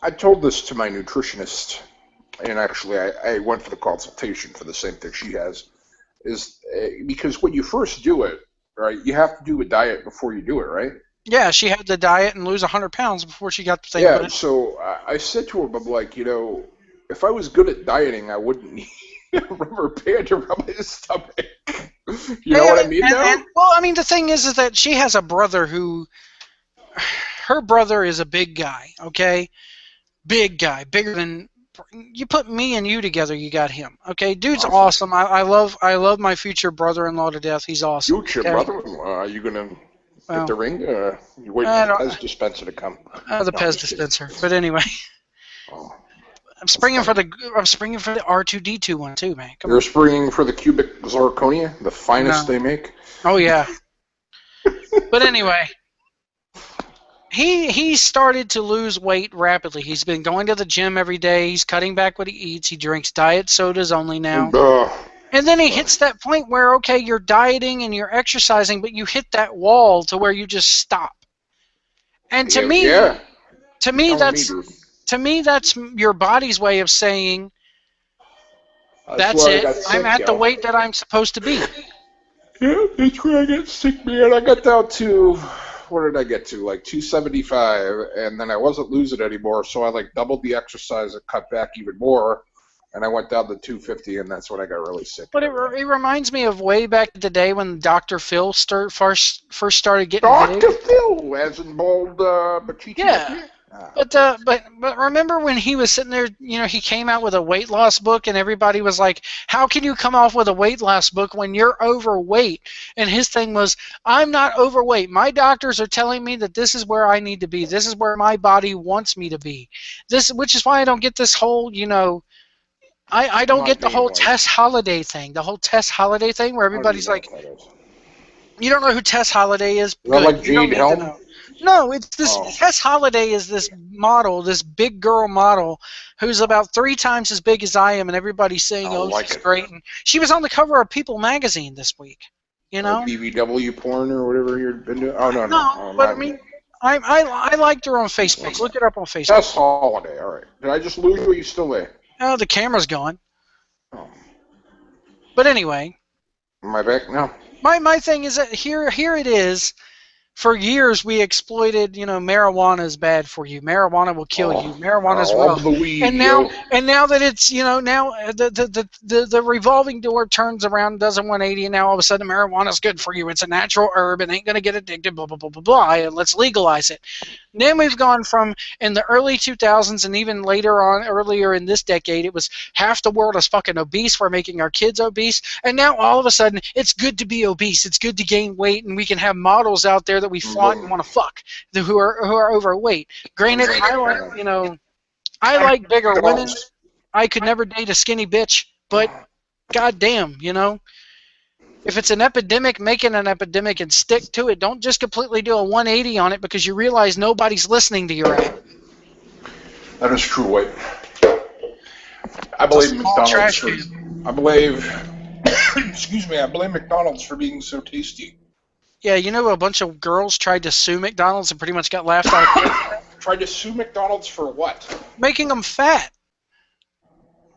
I told this to my nutritionist, and actually I went for the consultation for the same thing she has, because when you first do it. Right, you have to do a diet before you do it, right? Yeah, she had to diet and lose 100 pounds before she got the thing. Yeah, so I said to her, I'm like, if I was good at dieting, I wouldn't need a rubber band to rub my stomach. You know what I mean? The thing is that she has a brother her brother is a big guy, okay? Big guy, bigger than. You put me and you together, you got him. Okay, dude's awesome. I love my future brother-in-law to death. He's awesome. Future brother-in-law? Are you gonna? Hit the ring? You're waiting for the Pez dispenser to come. The Pez dispenser. But anyway. Oh, I'm springing for the R2D2 one too, man. Come You're on. springing for the cubic zirconia, the finest they make? Oh yeah. But anyway, he started to lose weight rapidly. He's been going to the gym every day. He's cutting back what he eats. He drinks diet sodas only now. And then he hits that point where, okay, you're dieting and you're exercising, but you hit that wall to where you just stop. And to me, that's your body's way of saying, that's it. I'm at the weight that I'm supposed to be. Yeah, that's where I got sick, man. I got down to, what did I get to? Like 275, and then I wasn't losing anymore, so I like doubled the exercise and cut back even more. And I went down to 250, and that's when I got really sick. But it reminds me of way back in the day when Dr. Phil first started getting Dr. big. Phil, as in bold Batista. Yeah. But remember when he was sitting there, he came out with a weight loss book, and everybody was like, how can you come off with a weight loss book when you're overweight? And his thing was, I'm not overweight. My doctors are telling me that this is where I need to be. This is where my body wants me to be. Which is why I don't get this whole, I don't get the whole Tess Holliday thing. The whole Tess Holliday thing where everybody's like, you don't know who Tess Holliday is? Not like Jade Helm? No, it's this. Tess Holliday is this model, this big girl model, who's about 3 times as big as I am, and everybody's saying, she's great. And she was on the cover of People magazine this week. BBW porn or whatever you've been doing? Oh, no. No, but I mean, I liked her on Facebook. Look it up on Facebook. Tess Holliday, all right. Did I just lose you or are you still there? Oh, the camera's gone. Oh. But anyway. Am I back now? My thing is that here it is. For years, we exploited, marijuana is bad for you. Marijuana will kill you. Marijuana's rough. And now that it's, now the revolving door turns around, does a 180, and now all of a sudden marijuana's good for you. It's a natural herb and ain't going to get addicted, blah, blah, blah, blah, blah, and let's legalize it. And then we've gone from, in the early 2000s and even earlier in this decade, it was half the world is fucking obese. We're making our kids obese. And now all of a sudden, it's good to be obese. It's good to gain weight, and we can have models out there that we flaunt and want to fuck, who are overweight. Granted, I like bigger women. I could never date a skinny bitch, but goddamn, if it's an epidemic, make it an epidemic and stick to it. Don't just completely do a 180 on it because you realize nobody's listening to your ad. That is true, White. I believe McDonald's. I blame McDonald's for being so tasty. Yeah, a bunch of girls tried to sue McDonald's and pretty much got laughed out. Tried to sue McDonald's for what? Making them fat.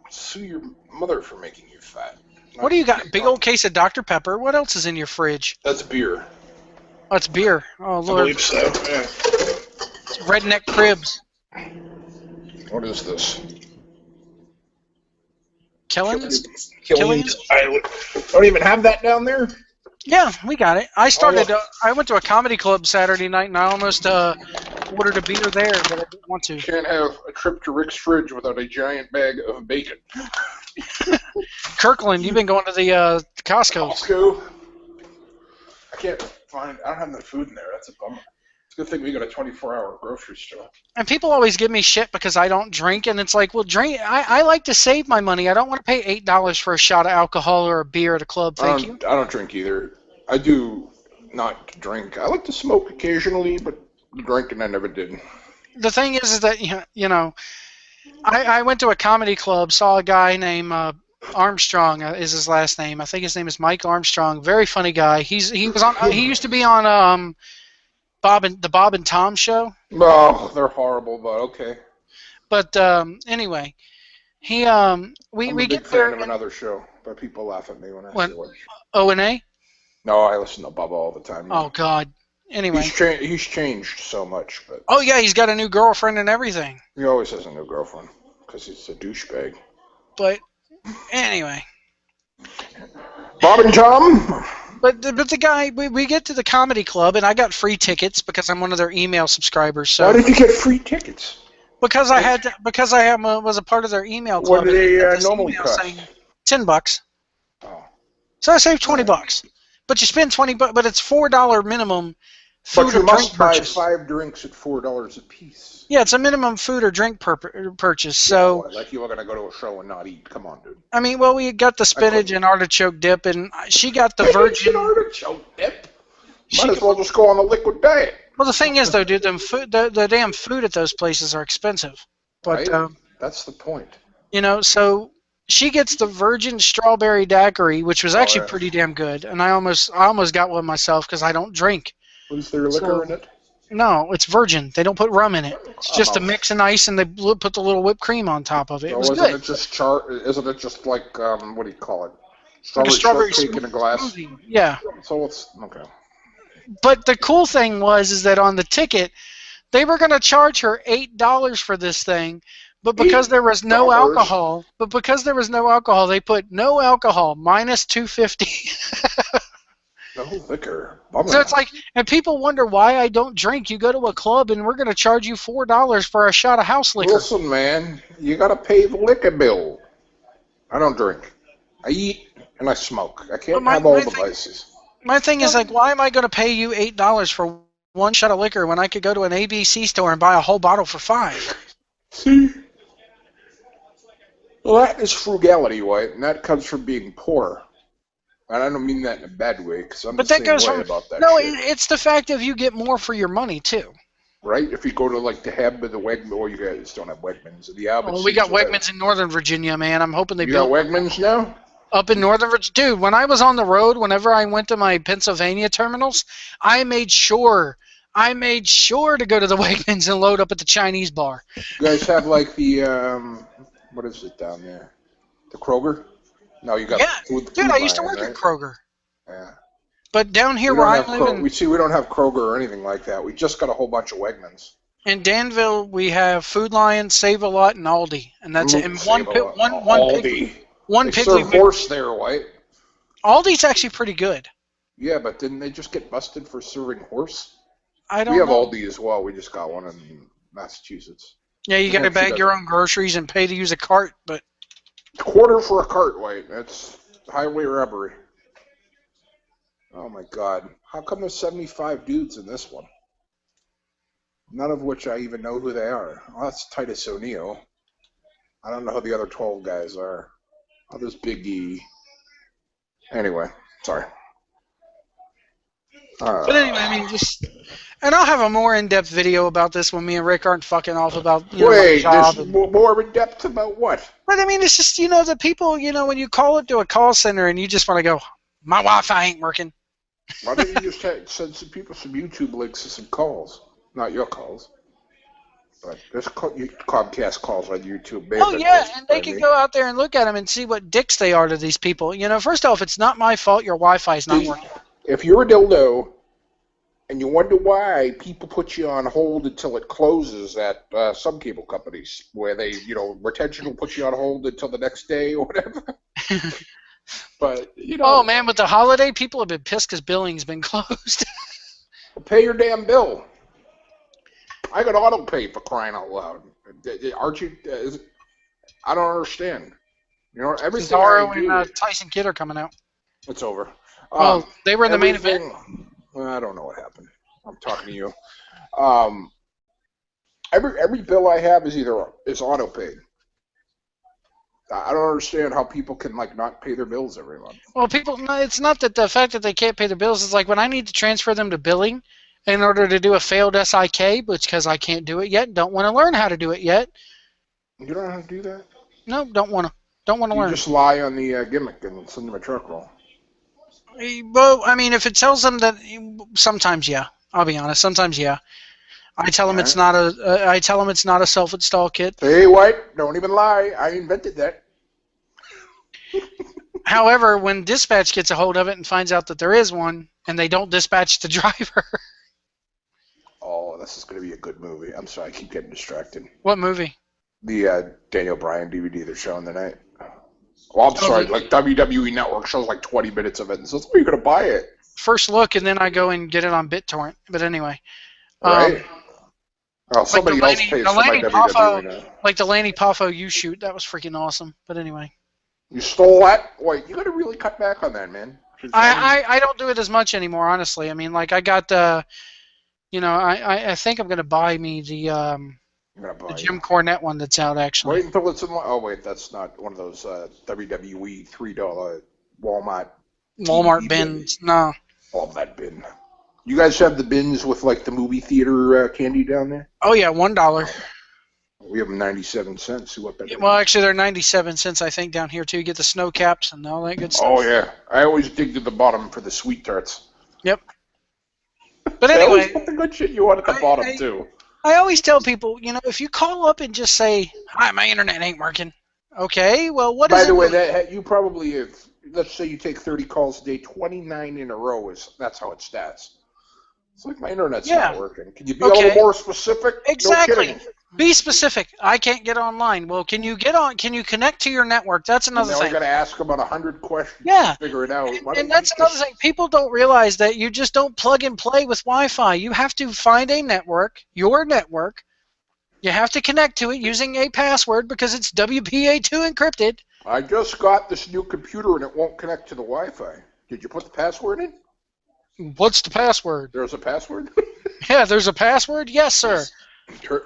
Sue your mother for making you fat. What do you got? Big old case of Dr. Pepper. What else is in your fridge? That's beer. Oh, it's beer. Oh, Lord. I believe so, yeah. It's Redneck Cribs. What is this? Killian's? I don't even have that down there? Yeah, we got it. I went to a comedy club Saturday night, and I almost ordered a beer there, but I didn't want to. Can't have a trip to Rick's fridge without a giant bag of bacon. Kirkland, you've been going to the Costco. I don't have enough food in there. That's a bummer. It's a good thing we got a 24-hour grocery store. And people always give me shit because I don't drink, and it's like, well, drink. I like to save my money. I don't want to pay $8 for a shot of alcohol or a beer at a club. Thank you. I don't drink either. I do not drink. I like to smoke occasionally, but drinking I never did. The thing is that, I went to a comedy club, saw a guy named Armstrong is his last name. I think his name is Mike Armstrong. Very funny guy. He used to be on the Bob and Tom show. Oh, they're horrible, but okay. But anyway, we I'm a get big there. fan of another show, but people laugh at me when I say what. O&A? No, I listen to Bubba all the time. Oh God. Anyway, he's changed so much, but. Oh yeah, he's got a new girlfriend and everything. He always has a new girlfriend because he's a douchebag. But anyway. Bob and Tom. But the guy, we get to the comedy club, and I got free tickets because I'm one of their email subscribers. So. Why did you get free tickets? Because I was a part of their email club. What do they normally cost? $10. Oh. So I saved $20. But you spend $20, but it's $4 minimum food But you or drink must buy purchase. 5 drinks at $4 a piece. Yeah, it's a minimum food or drink purchase. So, Yeah, like you were gonna go to a show and not eat. Come on, dude. I mean, well, we got the I spinach couldn't. and artichoke dip, and she got the Spinach and virgin. artichoke dip. She, Might as well just go on a liquid diet. well, the thing is, though, dude, the damn food at those places are expensive. But Right? That's the point. you know, so she gets the virgin strawberry daiquiri, which was Oh, actually yeah. pretty damn good, and I almost got one myself because I don't drink. Was there liquor So in it? no, it's virgin. They don't put rum in it. It's just a Oh. mix and ice, and they put the little whipped cream on top of it. It So was isn't good. it just Isn't it just like what do you call it? Like a Strawberry strawberry shortcake in a glass. smoothie. Yeah. So it's okay. But the cool thing is that on the ticket, they were going to charge her $8 for this thing, but because there was no $8? alcohol, they put no alcohol minus $2.50. No liquor. Bummer. So it's like, and people wonder why I don't drink. You go to a club and we're going to charge you $4 for a shot of house liquor. Listen, man, you gotta pay the liquor bill. I don't drink. I eat and I smoke. I can't have all the vices. My thing is like, why am I going to pay you $8 for one shot of liquor when I could go to an ABC store and buy a whole bottle for $5? See? Well, that is frugality, White, and that comes from being poor. And I don't mean that in a bad way, because I'm But the that same goes way from about that no, shit. it's the fact of you get more for your money too. Right? If you go to like the Heb or the Wegmans, or you guys don't have Wegmans, or the Albertsons. Well, we got or Wegmans in Northern Virginia, man. I'm hoping they You build got Wegmans now? up in Northern Virginia. Dude, when I was on the road, whenever I went to my Pennsylvania terminals, I made sure to go to the Wegmans and load up at the Chinese bar. You guys have like the what is it down there? The Kroger? No, you got Yeah, food dude, I used to Lion, work right? at Kroger. Yeah. But down here We where don't I'm have living, we don't have Kroger or anything like that. We just got a whole bunch of Wegmans. in Danville, we have Food Lion, Save-A-Lot, and Aldi, and that's it. And one Aldi. one They Piggly serve horse there, White. Aldi's actually pretty good. Yeah, but didn't they just get busted for serving horse? I don't We have know. Aldi as well. We just got one in Massachusetts. Yeah, you got to New Hampshire bag your own groceries and pay to use a cart, but Quarter for a cart, White. That's highway robbery. Oh my God! How come there's 75 dudes in this one? None of which I even know who they are. Oh, that's Titus O'Neil. I don't know who the other 12 guys are. Oh, there's Big E. Anyway, sorry. but anyway, I mean, and I'll have a more in-depth video about this when me and Rick aren't fucking off about my Wait, job. there's more in depth about what? But I mean, it's just the people when you call it to a call center and you just want to go, my Wi-Fi ain't working. Why don't you just send some people some YouTube links to some calls? Not your calls. But there's Comcast calls on YouTube. Oh yeah, and they can go out there and look at them and see what dicks they are to these people. First off, it's not my fault your Wi-Fi is not working. If you're a dildo and you wonder why people put you on hold until it closes at some cable companies, where they, retention will put you on hold until the next day or whatever. But, Oh man, with the holiday, people have been pissed because billing's been closed. pay your damn bill. I got auto pay for crying out loud. Aren't you? I don't understand. Everything Cesaro I do, and Tyson Kidd are coming out. it's over. Well, they were in the main event. Well, I don't know what happened. I'm talking to you. Every bill I have is auto paid. I don't understand how people can not pay their bills every month. Well, no, it's not that the fact that they can't pay their bills. It's like when I need to transfer them to billing in order to do a failed SIK, because I can't do it yet, don't want to learn how to do it yet. You don't know how to do that? No, don't want to learn. You just lie on the gimmick and send them a truck roll. Well, I mean, if it tells them that, sometimes yeah. I'll be honest. Sometimes yeah. I tell them it's not a. I tell them it's not a self-install kit. Hey, White, don't even lie. I invented that. However, when dispatch gets a hold of it and finds out that there is one, and they don't dispatch the driver. Oh, this is going to be a good movie. I'm sorry, I keep getting distracted. What movie? The Daniel Bryan DVD they're showing tonight. Well, I'm sorry, WWE Network shows 20 minutes of it and says, "Oh, you're going to buy it." First look, and then I go and get it on BitTorrent. But anyway. Right? Somebody else pays for my WWE now. Like the Lanny Poffo U-shoot. That was freaking awesome. But anyway. You stole that? Wait, you got to really cut back on that, man. I don't do it as much anymore, honestly. I mean, I got the I think I'm gonna buy me I'm gonna the buy Jim you. Cornette one that's out actually. Wait until it's in. Oh wait, that's not one of those WWE $3 Walmart Walmart DVD bin. bins. No. Walmart bin. You guys have the bins with like the movie theater candy down there? Oh yeah, $1. We have them 97 cents. See what better? Well, actually, they're 97 cents I think down here too. You get the snow caps and all that good stuff. Oh yeah, I always dig to the bottom for the sweet tarts. Yep. But They always anyway, put the good shit you want at the bottom too. I always tell people, if you call up and just say, "Hi, my internet ain't working." Okay, well, what is By it? the way, that you probably have. Let's say you take 30 calls a day, 29 in a row that's how it stats. It's like my internet's not working. Can you be a little more specific? Exactly. No kidding. Be specific. I can't get online. Well, can you get on? Can you connect to your network? That's another Now thing. I got to ask about 100 questions Yeah. to figure it out. And that's another thing. People don't realize that you just don't plug and play with Wi-Fi. You have to find a network, your network. You have to connect to it using a password because it's WPA2 encrypted. I just got this new computer and it won't connect to the Wi-Fi. Did you put the password in? What's the password? There's a password? Yeah, there's a password? Yes, sir.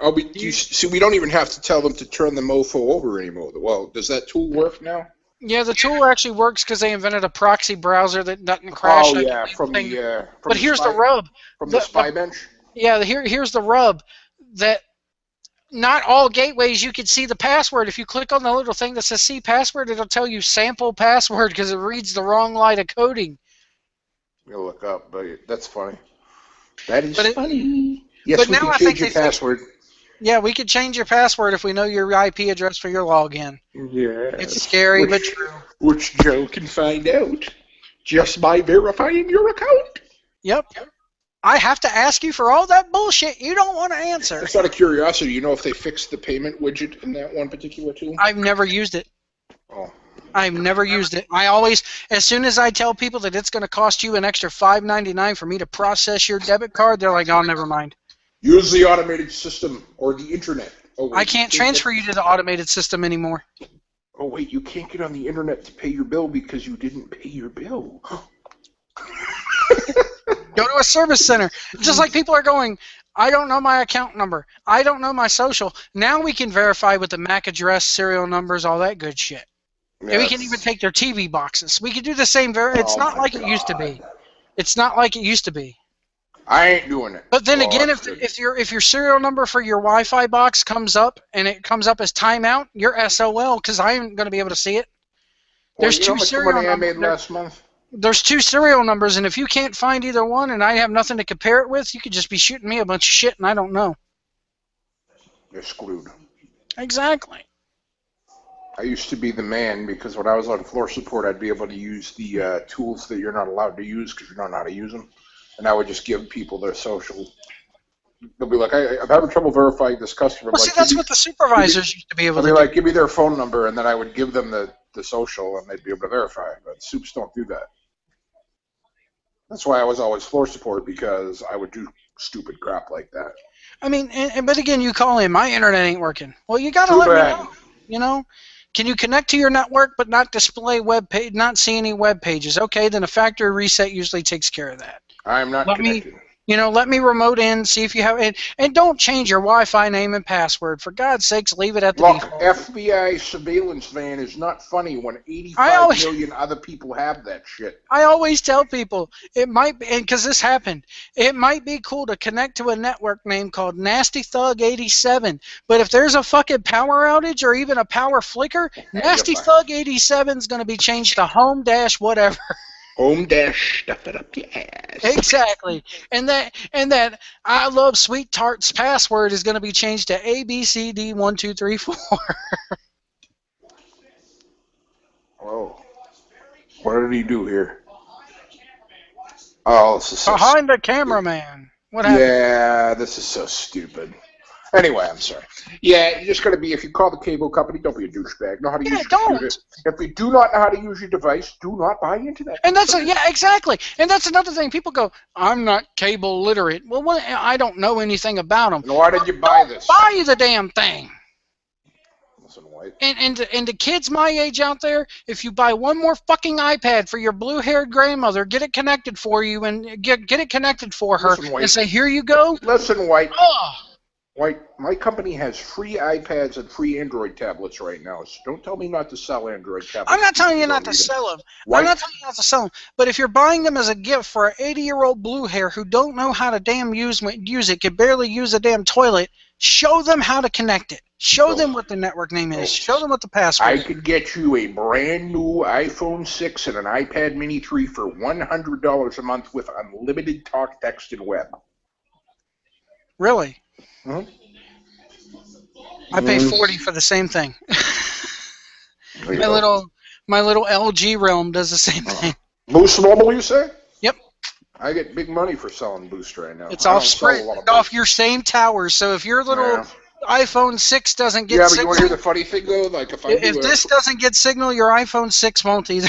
We don't even have to tell them to turn the mofo over anymore. Well, does that tool work now? Yeah, the tool actually works because they invented a proxy browser that doesn't crash. Oh, yeah, but here's the rub. From the spy bench? Yeah, here's the rub. That not all gateways you can see the password. If you click on the little thing that says see password, it'll tell you sample password because it reads the wrong line of coding. We'll look up, but that's funny. That is funny. Yes, but we now can change your password. Yeah, we could change your password if we know your IP address for your login. Yeah. It's scary, but true. Which Joe can find out just by verifying your account. Yep. I have to ask you for all that bullshit you don't want to answer. Just out of curiosity, you know if they fixed the payment widget in that one particular tool? I've never used it. Oh. I've never used it. I always, as soon as I tell people that it's going to cost you an extra $5.99 for me to process your debit card, they're like, oh, never mind. Use the automated system or the internet. Oh, wait, I can't transfer you to the automated system anymore. Oh, wait, you can't get on the internet to pay your bill because you didn't pay your bill. Go to a service center. Just like people are going, I don't know my account number. I don't know my social. Now we can verify with the MAC address, serial numbers, all that good shit. Yes. And we can even take their TV boxes. We can do the same. It's not like it used to be. It's not like it used to be. I ain't doing it. But then again, if your serial number for your Wi-Fi box comes up and it comes up as timeout, you're SOL because I ain't going to be able to see it. There's two serial numbers. I made last month? There's two serial numbers, and if you can't find either one and I have nothing to compare it with, you could just be shooting me a bunch of shit and I don't know. You're screwed. Exactly. I used to be the man because when I was on floor support, I'd be able to use the tools that you're not allowed to use because you don't know how to use them. And I would just give people their social. They'll be like, I'm having trouble verifying this customer. Well, see, that's what the supervisors used to be able to do. I'd be like, give me their phone number, and then I would give them the social, and they'd be able to verify. But soups don't do that. That's why I was always floor support, because I would do stupid crap like that. I mean, but again, you call in, my internet ain't working. Well, you got to let me know, you know? Can you connect to your network but not display web page, not see any web pages? Okay, then a factory reset usually takes care of that. I'm not connected. Let me remote in, see if you have it, and don't change your Wi-Fi name and password. For God's sakes, leave it at the default. FBI surveillance van is not funny when 85 million other people have that shit. I always tell people, it might be, and because this happened, it might be cool to connect to a network name called Nasty Thug 87, but if there's a fucking power outage or even a power flicker, Nasty Thug 87 is going to be changed to home dash whatever. Home dash, stuff it up your ass. Exactly, and that I love sweet tarts password is going to be changed to ABCD1234. Whoa, what did he do here? Oh, this is so behind the cameraman. What happened? Yeah, this is so stupid. Anyway, I'm sorry. Yeah, you just got to be, if you call the cable company, don't be a douchebag. Know how to use your computer. If you do not know how to use your device, do not buy into that. And that's exactly. And that's another thing. People go, I'm not cable literate. Well, I don't know anything about them. And why did you buy this? Buy the damn thing. Listen, White. And the kids my age out there, if you buy one more fucking iPad for your blue-haired grandmother, get it connected for you and get it connected for her, Listen, White. and say, here you go. Listen, White. Oh. White, my company has free iPads and free Android tablets right now. So don't tell me not to sell Android tablets. I'm not telling you not to sell them. White. I'm not telling you not to sell them. But if you're buying them as a gift for an 80-year-old blue hair who don't know how to damn use it, can barely use a damn toilet, show them how to connect it. Show them what the network name is. Show them what the password is. I could get you a brand new iPhone 6 and an iPad Mini 3 for $100 a month with unlimited talk, text, and web. Really? Hmm? I pay $40 for the same thing. My little LG Realm does the same thing. Boost Mobile, you say? Yep. I get big money for selling Boost right now. It's off Sprint. It's off your same towers. So if your little iPhone 6 doesn't get signal... Yeah, but you want to hear the funny thing, though? Like if this doesn't get signal, your iPhone 6 won't either.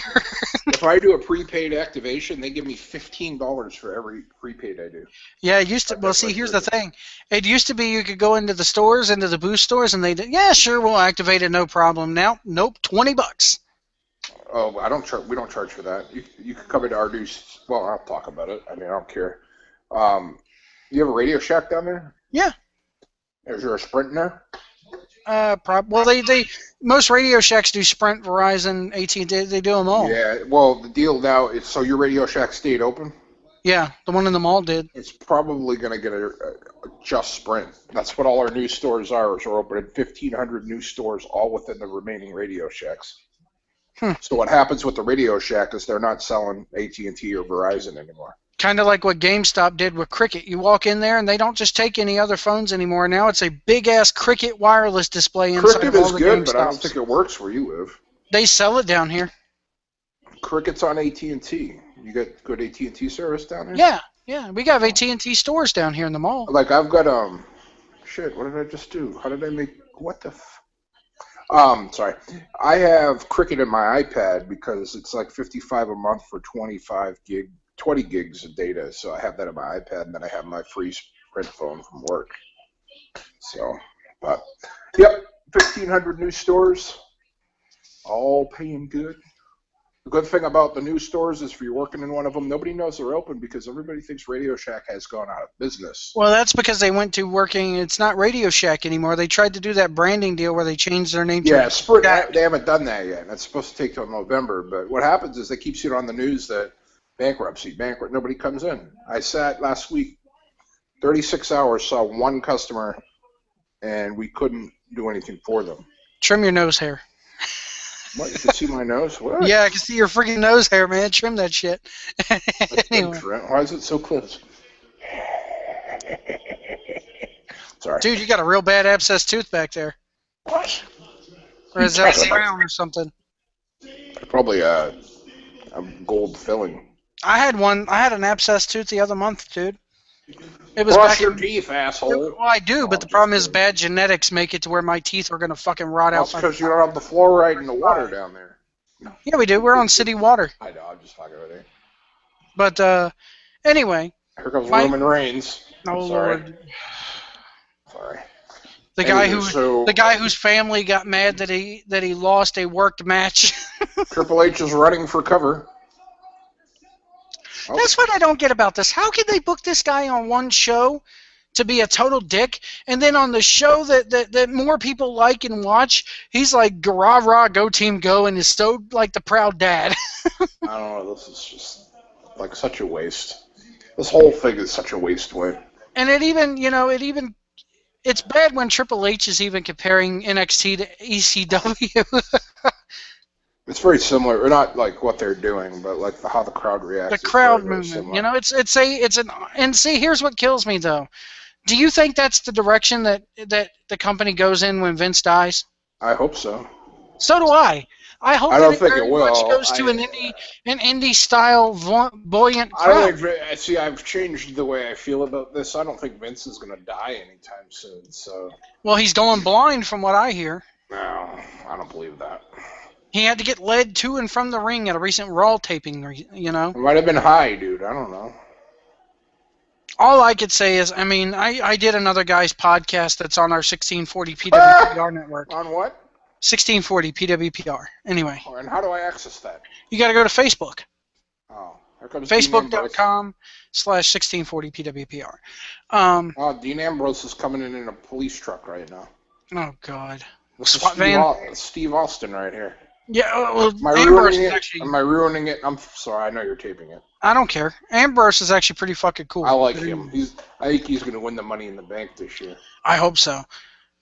If I do a prepaid activation, they give me $15 for every prepaid I do. Yeah, it used to... Well, see, here's the thing. It used to be you could go into the stores, into the Boost stores, and they'd... Yeah, sure, we'll activate it, no problem. Now, nope, $20. Oh, we don't charge for that. You can come into our new... Well, I'll talk about it. I mean, I don't care. You have a Radio Shack down there? Yeah. Is there a Sprint in there? Well, they most Radio Shacks do Sprint, Verizon, AT&T. They do them all. Yeah. Well, the deal now is so your Radio Shack stayed open. Yeah, the one in the mall did. It's probably going to get a just Sprint. That's what all our new stores are. Is we're opening 1,500 new stores, all within the remaining Radio Shacks. So what happens with the Radio Shack is they're not selling AT&T or Verizon anymore. Kind of like what GameStop did with Cricket. You walk in there and they don't just take any other phones anymore. Now it's a big-ass Cricket wireless display inside Cricket of all is the good, GameStops. but I don't think it works where you live. They sell it down here. Cricket's on AT&T. You got good AT&T service down there? Yeah. We got AT&T stores down here in the mall. Like I've got shit. What did I just do? How did I make? What the? Sorry. I have Cricket in my iPad because it's like $55 a month for 20 gigs of data. So I have that on my iPad, and then I have my free Sprint phone from work. So, but yep, 1,500 new stores, all paying good. The good thing about the new stores is if you're working in one of them, nobody knows they're open because everybody thinks Radio Shack has gone out of business. Well, that's because they went to working. It's not Radio Shack anymore. They tried to do that branding deal where they changed their name to... Yeah, Sprint, they haven't done that yet. That's supposed to take till November. But what happens is they keep seeing on the news that bankrupt. Nobody comes in. I sat last week, 36 hours, saw one customer, and we couldn't do anything for them. Trim your nose hair. What? You can see my nose? What? Yeah, I can see your freaking nose hair, man. Trim that shit. Anyway. Why is it so close? Sorry. Dude, you got a real bad abscess tooth back there. What? Or is that crown or something? Probably a gold filling. I had an abscess tooth the other month, dude. It was Brush your teeth, asshole. Well, I do, but the problem is bad genetics make it to where my teeth are going to fucking rot out. That's because you don't have the fluoride in the water down there. Yeah, we do. We're on city water. I know. I'm just fucking with you. But, anyway. Here comes Roman Reigns. Oh, sorry. Lord. Sorry. The guy whose family got mad that he lost a worked match. Triple H is running for cover. Oh. That's what I don't get about this. How can they book this guy on one show to be a total dick, and then on the show that more people like and watch, he's like, rah, rah, go team, go, and is so like the proud dad. I don't know. This is just like such a waste. This whole thing is such a waste, Wayne. And it's bad when Triple H is even comparing NXT to ECW. It's very similar, or not like what they're doing, but like how the crowd reacts. The crowd movement, and see, here's what kills me though. Do you think that's the direction that the company goes in when Vince dies? I hope so. So do I. I hope I don't think it will. Much goes to an indie style buoyant crowd. I don't think. See, I've changed the way I feel about this. I don't think Vince is going to die anytime soon. So. Well, he's going blind, from what I hear. No, I don't believe that. He had to get led to and from the ring at a recent Raw taping, you know. It might have been high, dude. I don't know. All I could say is, I did another guy's podcast that's on our 1640 PWPR network. On what? 1640 PWPR. Anyway, Oh, and how do I access that? you got to go to Facebook. Oh, here comes Dean Ambrose. Facebook.com/1640 PWPR. Oh, Dean Ambrose is coming in a police truck right now. Oh, God. This is SWAT van? Steve Austin right here. Yeah, well, Am I Ambrose ruining is it? actually... Am I ruining it? I'm sorry. I know you're taping it. I don't care. Ambrose is actually pretty fucking cool. I like him. I think he's going to win the Money in the Bank this year. I hope so.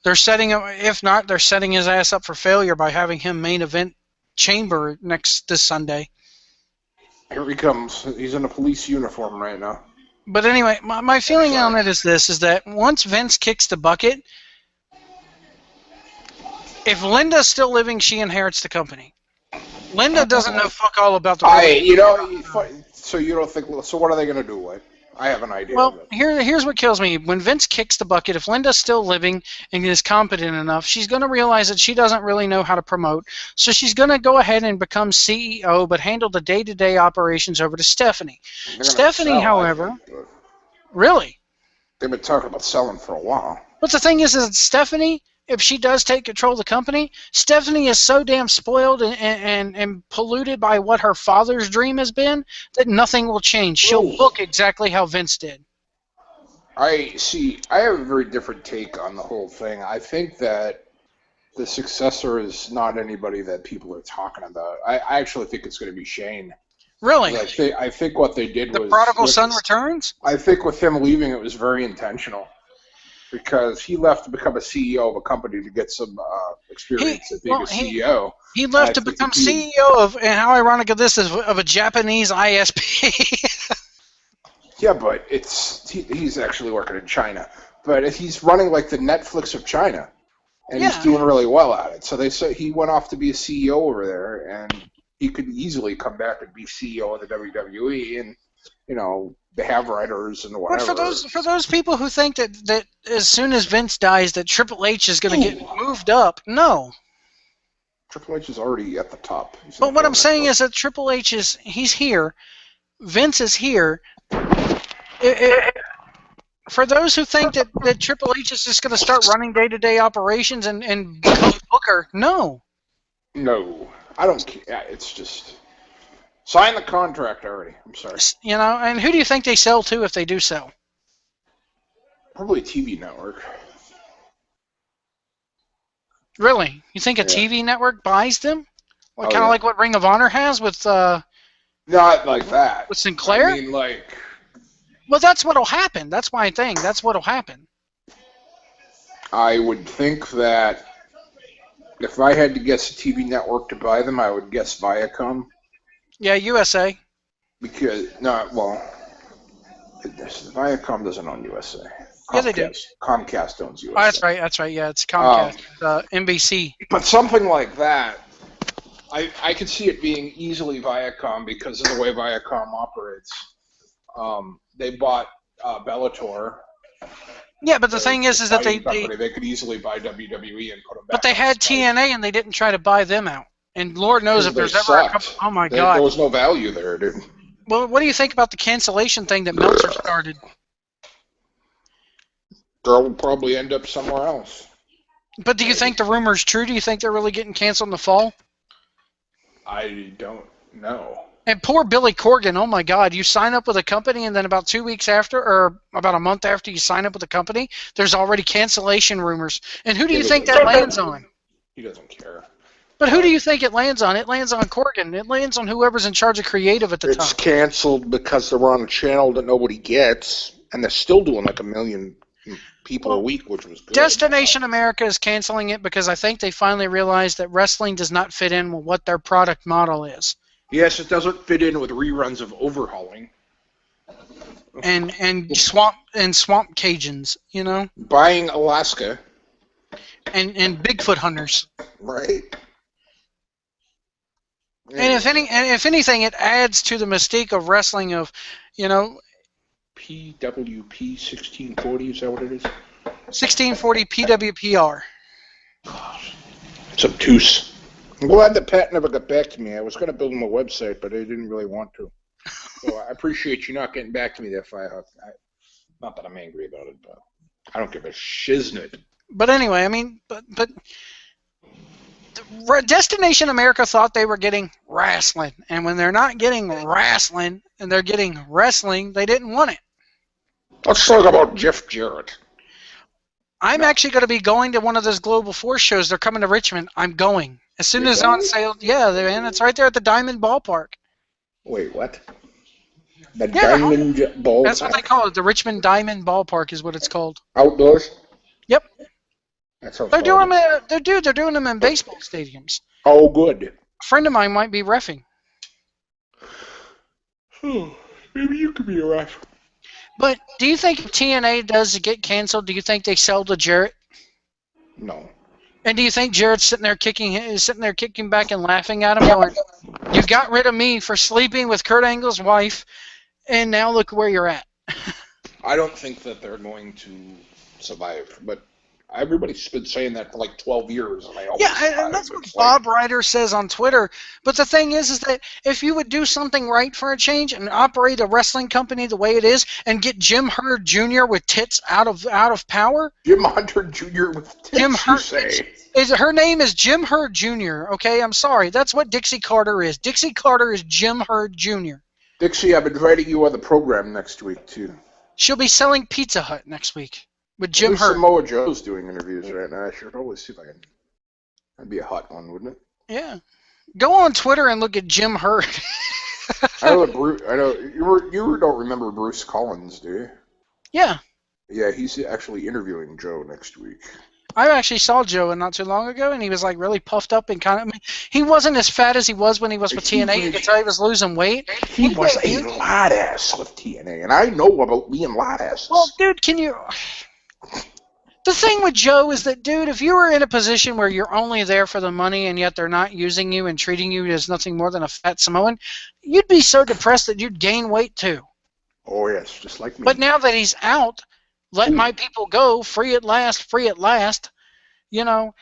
They're setting him. If not, they're setting his ass up for failure by having him main event Chamber this Sunday. Here he comes. He's in a police uniform right now. But anyway, my feeling on it is this: is that once Vince kicks the bucket, if Linda's still living, she inherits the company. Linda doesn't know fuck all about the. So you don't think? So what are they going to do? What? I have an idea. Well, here's what kills me. When Vince kicks the bucket, if Linda's still living and is competent enough, she's going to realize that she doesn't really know how to promote. So she's going to go ahead and become CEO, but handle the day-to-day operations over to Stephanie. Stephanie, however, really? They've been talking about selling for a while. But the thing is that Stephanie, if she does take control of the company, Stephanie is so damn spoiled and polluted by what her father's dream has been that nothing will change. She'll look exactly how Vince did. I have a very different take on the whole thing. I think that the successor is not anybody that people are talking about. I actually think it's going to be Shane. Really? I think what they did was... The prodigal son returns? I think with him leaving, it was very intentional. Because he left to become a CEO of a company to get some experience at being a CEO. He left to become CEO of, and how ironic of this is, of a Japanese ISP. Yeah, but he's actually working in China. But he's running like the Netflix of China, and he's doing really well at it. So they say he went off to be a CEO over there, and he could easily come back and be CEO of the WWE, and they have writers and whatever. But for those people who think that as soon as Vince dies that Triple H is going to get moved up, no. Triple H is already at the top. But what I'm saying is that Triple H he's here, Vince is here. For those who think that Triple H is just going to start running day-to-day operations and become Booker, no. No, I don't care. It's just... Sign the contract already. I'm sorry. And who do you think they sell to if they do sell? Probably a TV network. Really? You think a TV network buys them? Kind of like what Ring of Honor has with... Not like that. With Sinclair? I mean, like... Well, that's what'll happen. That's my thing. That's what'll happen. I would think that if I had to guess a TV network to buy them, I would guess Viacom. Yeah, USA. Because Viacom doesn't own USA. Yeah, they do. Comcast owns USA. Oh, that's right. Yeah, it's Comcast, NBC. But something like that, I could see it being easily Viacom because of the way Viacom operates. They bought Bellator. Yeah, but the thing is that they could easily buy WWE and put them back. But they had TNA and they didn't try to buy them out. And Lord knows if there's ever a couple... Oh, my God. There was no value there, dude. Well, what do you think about the cancellation thing that Meltzer started? They'll probably end up somewhere else. But do you think the rumor's true? Do you think they're really getting canceled in the fall? I don't know. And poor Billy Corgan, oh, my God. You sign up with a company and then about 2 weeks after, or about a month after you sign up with a company, there's already cancellation rumors. And who do you think that lands on? He doesn't care. But who do you think it lands on? It lands on Corgan. It lands on whoever's in charge of creative at the time. It's canceled because they're on a channel that nobody gets, and they're still doing like 1 million people a week, which was good. Destination America is canceling it because I think they finally realized that wrestling does not fit in with what their product model is. Yes, it doesn't fit in with reruns of Overhauling. And swamp Cajuns, Buying Alaska. And Bigfoot hunters. Right. And if anything, it adds to the mystique of wrestling of, PWP 1640, is that what it is? 1640 PWPR. It's obtuse. I'm glad that Pat never got back to me. I was going to build him a website, but I didn't really want to. So I appreciate you not getting back to me there, Firehawk. Not that I'm angry about it, but I don't give a shiznit. But anyway, I mean, but Destination America thought they were getting wrestling, and when they're not getting wrestling and they're getting wrestling, they didn't want it. Let's talk about Jeff Jarrett. I'm actually going to be going to one of those Global Force shows. They're coming to Richmond. I'm going. As soon as it's on sale, yeah, man, it's right there at the Diamond Ballpark. Wait, what? The Diamond Ballpark? That's what they call it. The Richmond Diamond Ballpark is what it's called. Outdoors? Yep. That sounds They're doing them in baseball stadiums. Oh, good. A friend of mine might be reffing. Maybe you could be a ref. But do you think if TNA does get canceled, do you think they sell to Jarrett? No. And do you think Jarrett's sitting there kicking back and laughing at him, going, "You got rid of me for sleeping with Kurt Angle's wife, and now look where you're at"? I don't think that they're going to survive, but everybody's been saying that for like 12 years, and and that's what Bob Ryder says on Twitter. But the thing is that if you would do something right for a change and operate a wrestling company the way it is, and get Jim Herd Jr. with tits out of power, Jim Hunter Jr. with tits, Jim Herd, say. Her name is Jim Herd Jr., okay? I'm sorry. That's what Dixie Carter is. Dixie Carter is Jim Herd Jr. Dixie, I'm inviting you on the program next week, too. She'll be selling Pizza Hut next week with Jim Herd. Samoa Joe's doing interviews right now. I should always see if I can. That'd be a hot one, wouldn't it? Yeah. Go on Twitter and look at Jim Herd. I know you don't remember Bruce Collins, do you? Yeah. Yeah, he's actually interviewing Joe next week. I actually saw Joe not too long ago, and he was like really puffed up and kind of. I mean, he wasn't as fat as he was when he was with TNA. You could tell he was losing weight. He was a lot ass with TNA, and I know about being lot asses. Well, dude, can you? The thing with Joe is that, dude, if you were in a position where you're only there for the money and yet they're not using you and treating you as nothing more than a fat Samoan, you'd be so depressed that you'd gain weight too. Oh yes, just like me. But now that he's out, let my people go, free at last, you know.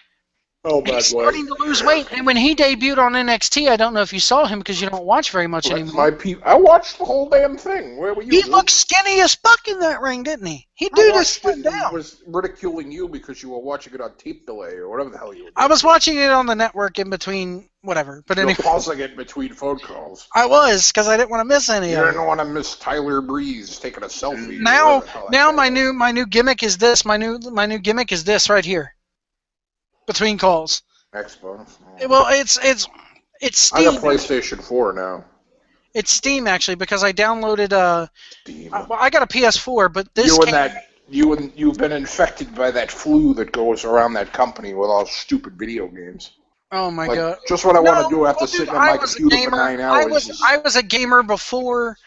Oh, bad he's starting to lose weight. And when he debuted on NXT, I don't know if you saw him because you don't watch very much anymore. I watched the whole damn thing. Where were you? He looked skinny as fuck in that ring, didn't he? He just stood down. I was ridiculing you because you were watching it on tape delay or whatever the hell you were doing. I was watching it on the network in between whatever. But anyway, pausing it between phone calls. I was, because I didn't want to miss any of it. You didn't want to miss Tyler Breeze taking a selfie. Now my new gimmick is this. My new gimmick is this right here. Between calls. Xbox. Well, it's Steam. I got PlayStation 4 now. It's Steam actually because I downloaded Steam. I got a PS4, but this you've been infected by that flu that goes around that company with all stupid video games. Oh my god! Just what I want to do after sitting on my computer for 9 hours. I was a gamer before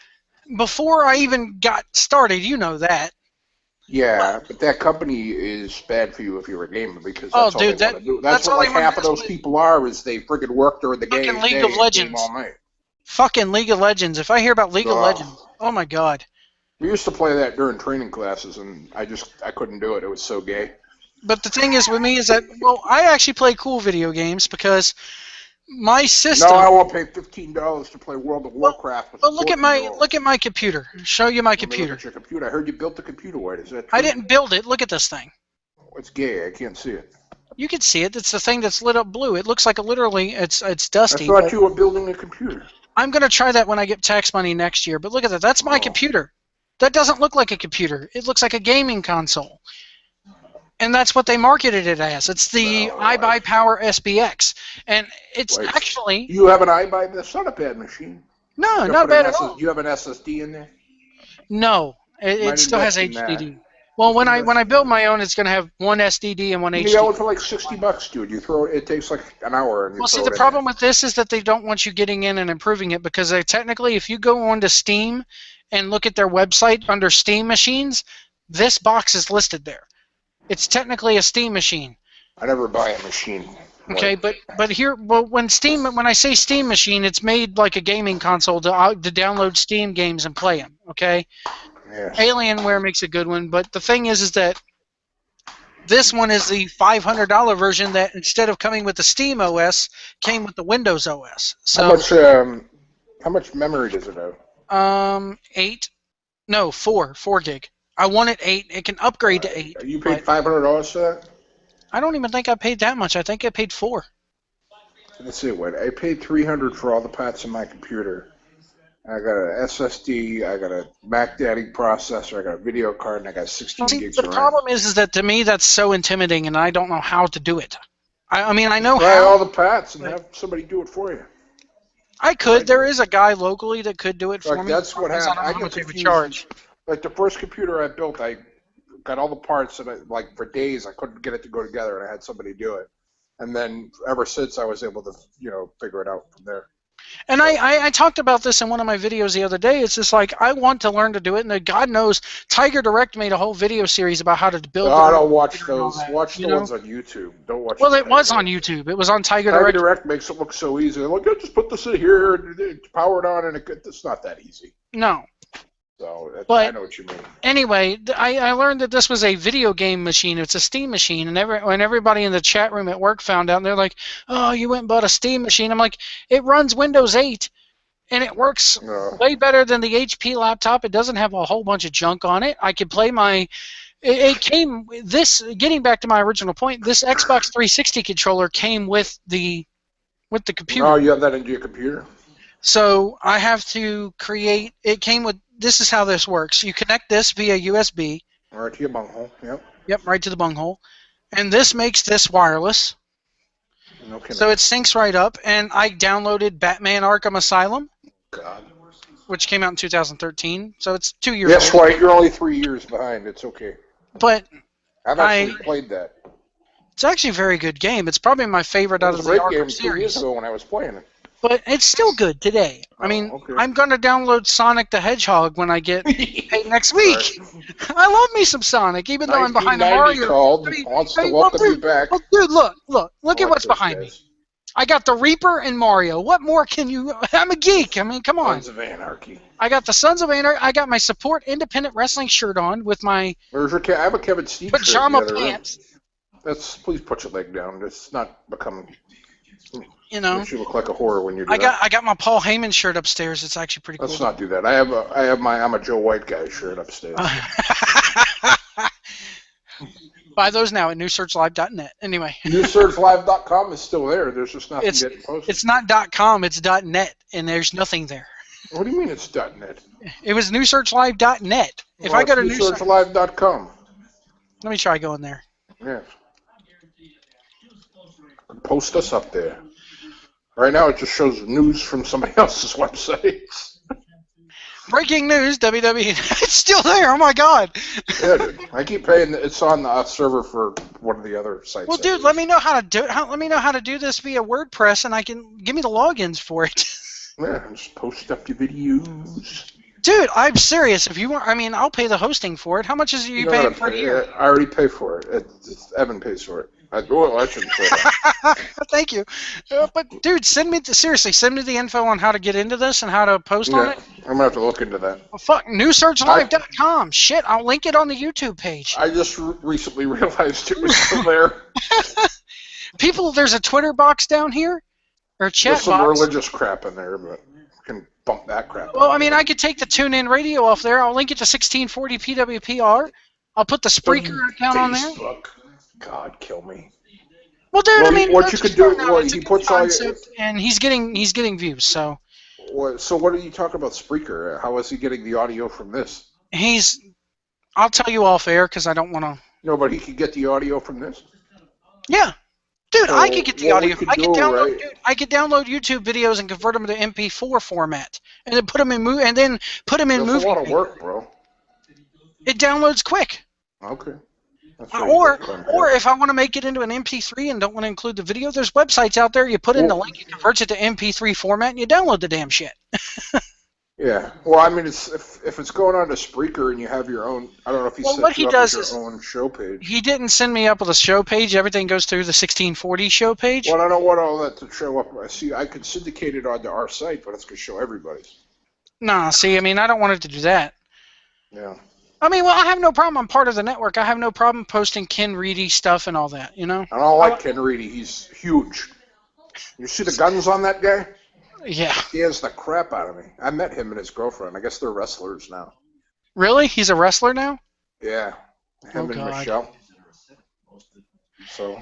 I even got started. You know that. Yeah, but that company is bad for you if you're a gamer because that's all they want to do. That's what like half of those people are is they friggin' work during the game. Fucking League of Legends. All night. Fucking League of Legends. If I hear about League of Legends, oh my god. We used to play that during training classes, and I couldn't do it. It was so gay. But the thing is with me is that, well, I actually play cool video games because my system. No, I won't pay $15 to play World of Warcraft. But look at my computer. Show you my computer. Look at your computer. I heard you built the computer. What is that? True? I didn't build it. Look at this thing. It's gay. I can't see it. You can see it. It's the thing that's lit up blue. It looks like it's dusty. I thought you were building a computer. I'm gonna try that when I get tax money next year. But look at that. That's my computer. That doesn't look like a computer. It looks like a gaming console. And that's what they marketed it as. It's the iBuyPower SBX. And it's actually... You have an iBuy... That's not a bad machine. No, not bad at all. You have an SSD in there? No. It still has HDD. Well, when I build my own, it's going to have one SDD and one HDD. You got one for like $60, dude. You throw it takes like an hour. And well, see, the problem with this is that they don't want you getting in and improving it because technically, if you go onto Steam and look at their website under Steam machines, this box is listed there. It's technically a Steam machine. I never buy a machine. Okay, but here, well, when I say Steam machine, it's made like a gaming console to download Steam games and play them. Okay. Yes. Alienware makes a good one, but the thing is that this one is the $500 version that instead of coming with the Steam OS, came with the Windows OS. So how much memory does it have? 4 gig. I wanted 8. It can upgrade to 8. You paid $500 for that? I don't even think I paid that much. I think I paid $4. let's see what I paid $300 for all the parts in my computer. I got an SSD, I got a Mac Daddy processor, I got a video card, and I got 16 See, gigs the of RAM. problem is that to me that's so intimidating, and I don't know how to do it. I mean, I know Buy how. all the parts and have somebody do it for you. I could. There is a guy locally that could do it for Like me. that's what I happened. don't know I how get much he would confused. charge. Like the first computer I built, I got all the parts, and like for days I couldn't get it to go together, and I had somebody do it. And then ever since, I was able to, figure it out from there. And I talked about this in one of my videos the other day. It's just like I want to learn to do it, and God knows Tiger Direct made a whole video series about how to build. Oh, don't watch and all those. that, Watch the ones on YouTube. Don't watch. Well, the it was Tiger on Direct. YouTube. It was on Tiger Tiger Direct. Direct makes it look so easy. Like, just put this in here, and power it on, and it's not that easy. No. So But I know what you mean. anyway, I learned that this was a video game machine. It's a Steam machine, and when everybody in the chat room at work found out, and they're like, "Oh, you went and bought a Steam machine." I'm like, "It runs Windows 8, and it works way better than the HP laptop. It doesn't have a whole bunch of junk on it. I could play my." It came this. Getting back to my original point, this Xbox 360 controller came with the computer. Oh, you have that into your computer? So I have to create. It came with. This is how this works. You connect this via USB. Right to your bunghole. Yep. Yep, right to the bunghole. And this makes this wireless. No kidding. So it syncs right up. And I downloaded Batman Arkham Asylum, God. which came out in 2013. So it's 2 years Yes, old. White, you're only 3 years behind. It's okay. But I've actually played that. it's actually a very good game. It's probably my favorite out of the Great Arkham game 2 years series. ago when I was playing it. But it's still good today. I mean, okay. I'm going to download Sonic the Hedgehog when I get paid next week. I love me some Sonic, even though I'm behind the Mario. Called, wants to welcome you back. Oh, dude, look at what's behind me. I got the Reaper and Mario. What more can you... I'm a geek. I mean, come on. Sons of Anarchy. I got the Sons of Anarchy. I got my Support Independent Wrestling shirt on with my Where's your I have a Kevin Steve pajama shirt in the other room. pants. Please put your leg down. It's not becoming... You know, makes you look like a whore when you do I got my Paul Heyman shirt upstairs. It's actually pretty cool. Let's not do that. I have my I'm a Joe White guy shirt upstairs. Buy those now at newsearchlive.net. Anyway. Newsearchlive.com is still there. There's just nothing getting posted. It's not .com, it's .net, and there's nothing there. What do you mean it's .net? It was newsearchlive.net. If I go to newsearchlive.com. Let me try going there. Yeah. Post us up there. Right now it just shows news from somebody else's website. Breaking news, WWE. It's still there. Oh my God. Yeah, dude. I keep paying. It's on the server for one of the other sites. Well, dude, let me know how to do it. Let me know how to do this via WordPress, and I can give me the logins for it. Yeah, just post up your videos. Dude, I'm serious. If you want, I mean, I'll pay the hosting for it. How much is you paying per year? I already pay for it. Evan pays for it. I shouldn't say that. Thank you. But dude, send me the info on how to get into this and how to post on it. I'm gonna have to look into that. Well, fuck, newsearchlive.com. Shit, I'll link it on the YouTube page. I just recently realized it was still there. People, there's a Twitter box down here, or a chat There's some box. religious crap in there, but you can bump that crap. Well, I mean, I could take the TuneIn Radio off there. I'll link it to 1640 PWPR. I'll put the Spreaker account on there. God, kill me. Well, dude, I mean, what you could do, he puts all your, and he's getting views. So. So what are you talking about, Spreaker? How is he getting the audio from this? I'll tell you off air because I don't want to. No, but he could get the audio from this. Yeah, dude, I could get the audio. I could download. Right? Dude, I could download YouTube videos and convert them to MP4 format, and then put them in movie. That's a lot of work, bro. It downloads quick. Okay. Or if I want to make it into an MP3 and don't want to include the video, there's websites out there. You put in the link, it converts it to MP3 format, and you download the damn shit. Yeah. Well, I mean, if it's going on to Spreaker and you have your own, I don't know if he set you up with your own show page. He didn't send me up with a show page. Everything goes through the 1640 show page. Well, I don't want all that to show up. I could syndicate it onto our site, but it's going to show everybody's. Nah, see, I mean, I don't want it to do that. Yeah. I mean, well, I have no problem. I'm part of the network. I have no problem posting Ken Reedy stuff and all that, you know? I don't like Ken Reedy. He's huge. You see the guns on that guy? Yeah. He has the crap out of me. I met him and his girlfriend. I guess they're wrestlers now. Really? He's a wrestler now? Yeah. Him and God. Michelle. So.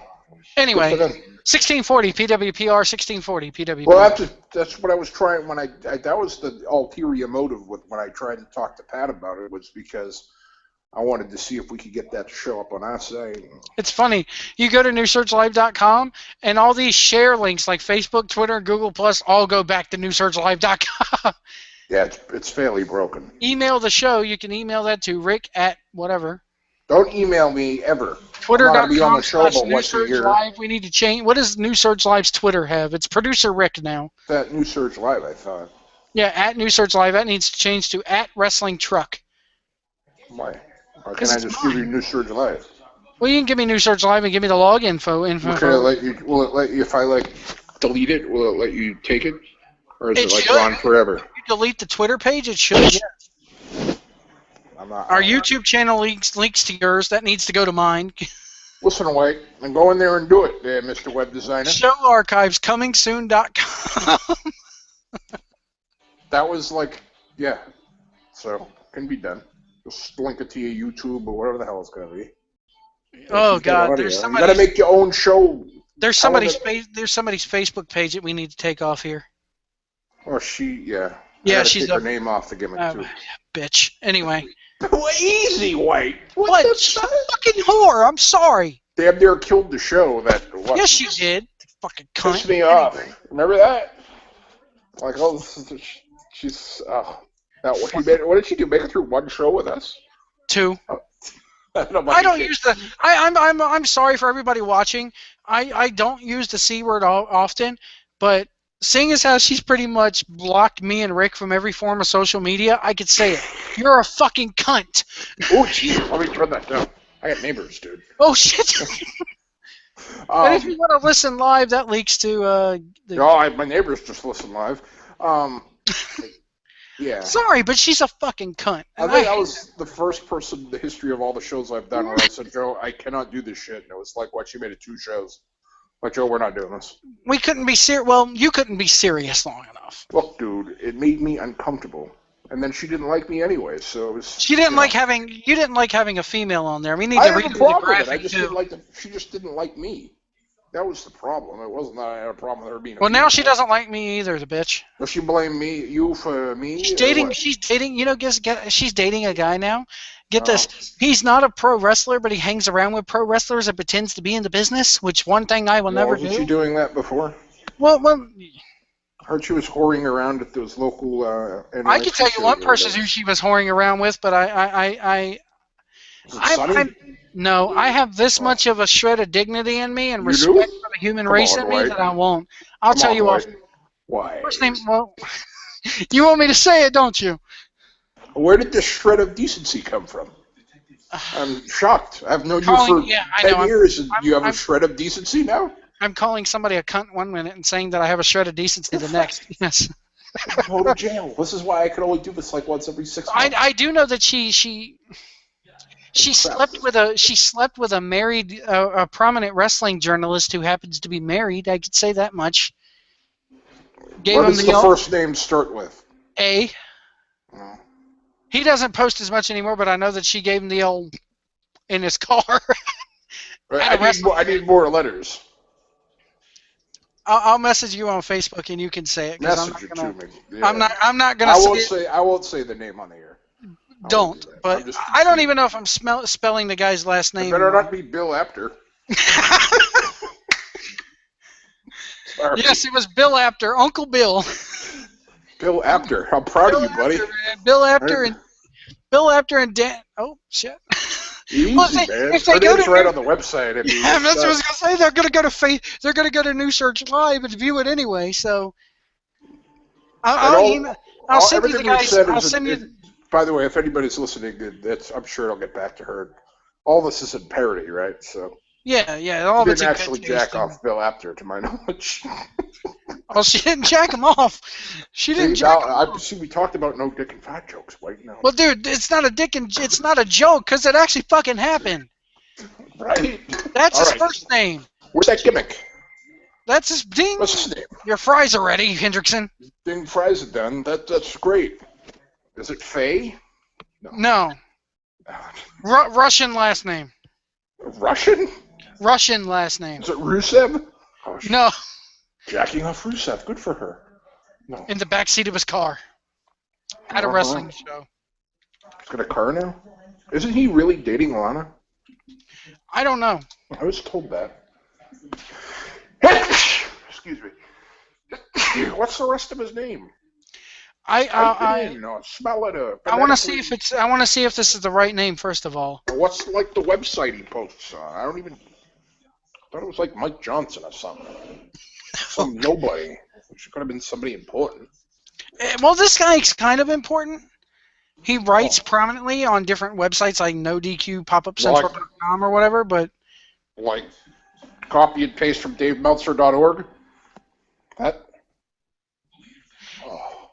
Anyway, 1640 PWPR 1640 PWPR. Well, that's what I was trying when I that was the ulterior motive with when I tried to talk to Pat about it, was because I wanted to see if we could get that to show up on our site. It's funny. You go to newsearchlive.com, and all these share links like Facebook, Twitter, Google Plus all go back to newsearchlive.com. Yeah, it's fairly broken. Email the show. You can email that to Rick at whatever. Don't email me ever. Twitter.com/newsearchlive. We need to change. What does New Search Live's Twitter have? It's producer Rick now. That New Search Live, I thought. Yeah, at New Search Live. That needs to change to at Wrestling Truck. Why? Why can't I just give you New Search Live? Well, you can give me New Search Live and give me the log info. Can I let you? Will it let you if I delete it? Will it let you take it, or is it gone forever? If you delete the Twitter page, it should. Yes. Our YouTube channel links to yours. That needs to go to mine. Listen, White, and go in there and do it, there, Mr. Web Designer. Show archives coming soon.com. That was yeah. So can be done. Just link it to your YouTube or whatever the hell it's gonna be. Oh God, there's somebody. You gotta make your own show. There's somebody's Facebook page that we need to take off here. Oh, yeah. Yeah, she's take her name off the gimmick too. Bitch. Anyway. Easy, White. What? She's a fucking whore. I'm sorry. Damn near killed the show. Yes, she did. Fucking cunt. Pissed me off. Remember that? She's. What did she do? Make it through one show with us? 2. I don't use the. I'm sorry for everybody watching. I don't use the C word often, but seeing as how she's pretty much blocked me and Rick from every form of social media, I could say it. You're a fucking cunt. Oh, jeez. Let me turn that down. I got neighbors, dude. Oh, shit. And if you want to listen live, that leaks to... my neighbors just listen live. Yeah. Sorry, but she's a fucking cunt. I think I was the first person in the history of all the shows I've done where I said, Joe, I cannot do this shit. And it was like, what, she made it 2 shows. Like, Joe, we're not doing this. We couldn't be serious. Well, you couldn't be serious long enough. Look, dude, it made me uncomfortable. And then she didn't like me anyway, so it was... She didn't like having... You didn't like having a female on there. We need to redo the graphic, she just didn't like me. That was the problem. It wasn't that I had a problem with her being... Well, now she doesn't like me either, the bitch. Does she blame you for me? She's dating, you know, she's dating a guy now. Get this. He's not a pro wrestler, but he hangs around with pro wrestlers and pretends to be in the business, which one thing I will never do. Wasn't she doing that before? Well, I heard she was whoring around at those local... I can tell you one person who she was whoring around with, but No, I have this much of a shred of dignity in me and respect for the human race in me that I won't. I'll tell you what. Why? First name, well, you want me to say it, don't you? Where did this shred of decency come from? I'm shocked. I've known you for 10 years, and you have a shred of decency now? I'm calling somebody a cunt one minute and saying that I have a shred of decency the next. Yes. Go to jail. This is why I can only do this like once every 6 months. I do know that she slept with a married, a prominent wrestling journalist who happens to be married. I could say that much. What does the first name start with? A. Oh. He doesn't post as much anymore, but I know that she gave him the old in his car. I need more letters. I'll message you on Facebook and you can say it. Message it to me. Yeah. I'm not gonna. I won't say the name on the air. Don't. But I don't even know if I'm spelling the guy's last name. It better not be Bill Apter. Yes, it was Bill Apter, Uncle Bill. Bill Apter, I'm proud of you, buddy. Bill Apter and Dan. Oh shit. Easy, man. If they go to right on the website. Yeah, that's what I was gonna say. They're gonna go to They're gonna go to New Search Live and view it anyway. So I'll send you the guys. I'll send you. By the way, if anybody's listening, I'm sure it'll get back to her. All this is in parody, right? So. Yeah. All she didn't actually jack off Bill Apter, to my knowledge. Well, she didn't jack him off. She didn't jack him off. See, we talked about no dick and fat jokes, right? No. Well, dude, it's not a joke because it actually fucking happened. Right. That's his first name. Where's that gimmick? That's his ding. What's his name? Your fries are ready, Hendrickson. Ding fries are done. That's great. Is it Faye? No. Russian last name. Russian? Russian last name. Is it Rusev? Oh, No, jacking off Rusev. Good for her. No. in the back seat of his car at a wrestling show. He's got a car now? Isn't he really dating Lana? I don't know. I was told that. Excuse me. What's the rest of his name? Smell it up. I want to see if it's. I want to see if this is the right name first of all. What's like the website he posts on? I don't even. I thought it was like Mike Johnson or something. Some nobody. Which could have been somebody important. Well, this guy's kind of important. He writes prominently on different websites like NoDQ, PopUpCentral.com or whatever, but like copy and paste from DaveMeltzer.org. That. Oh.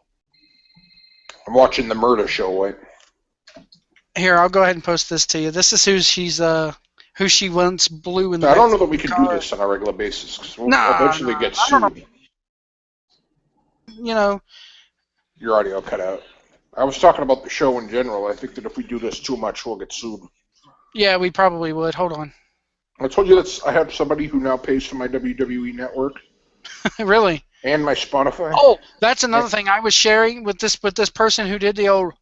I'm watching the murder show. Wait. Here, I'll go ahead and post this to you. This is who she once blew in the. I don't know that we can do this on a regular basis because we'll eventually get sued. You know. Your audio cut out. I was talking about the show in general. I think that if we do this too much, we'll get sued. Yeah, we probably would. Hold on. I told you that I have somebody who now pays for my WWE network. Really? And my Spotify. Oh, that's another thing I was sharing with this person who did the old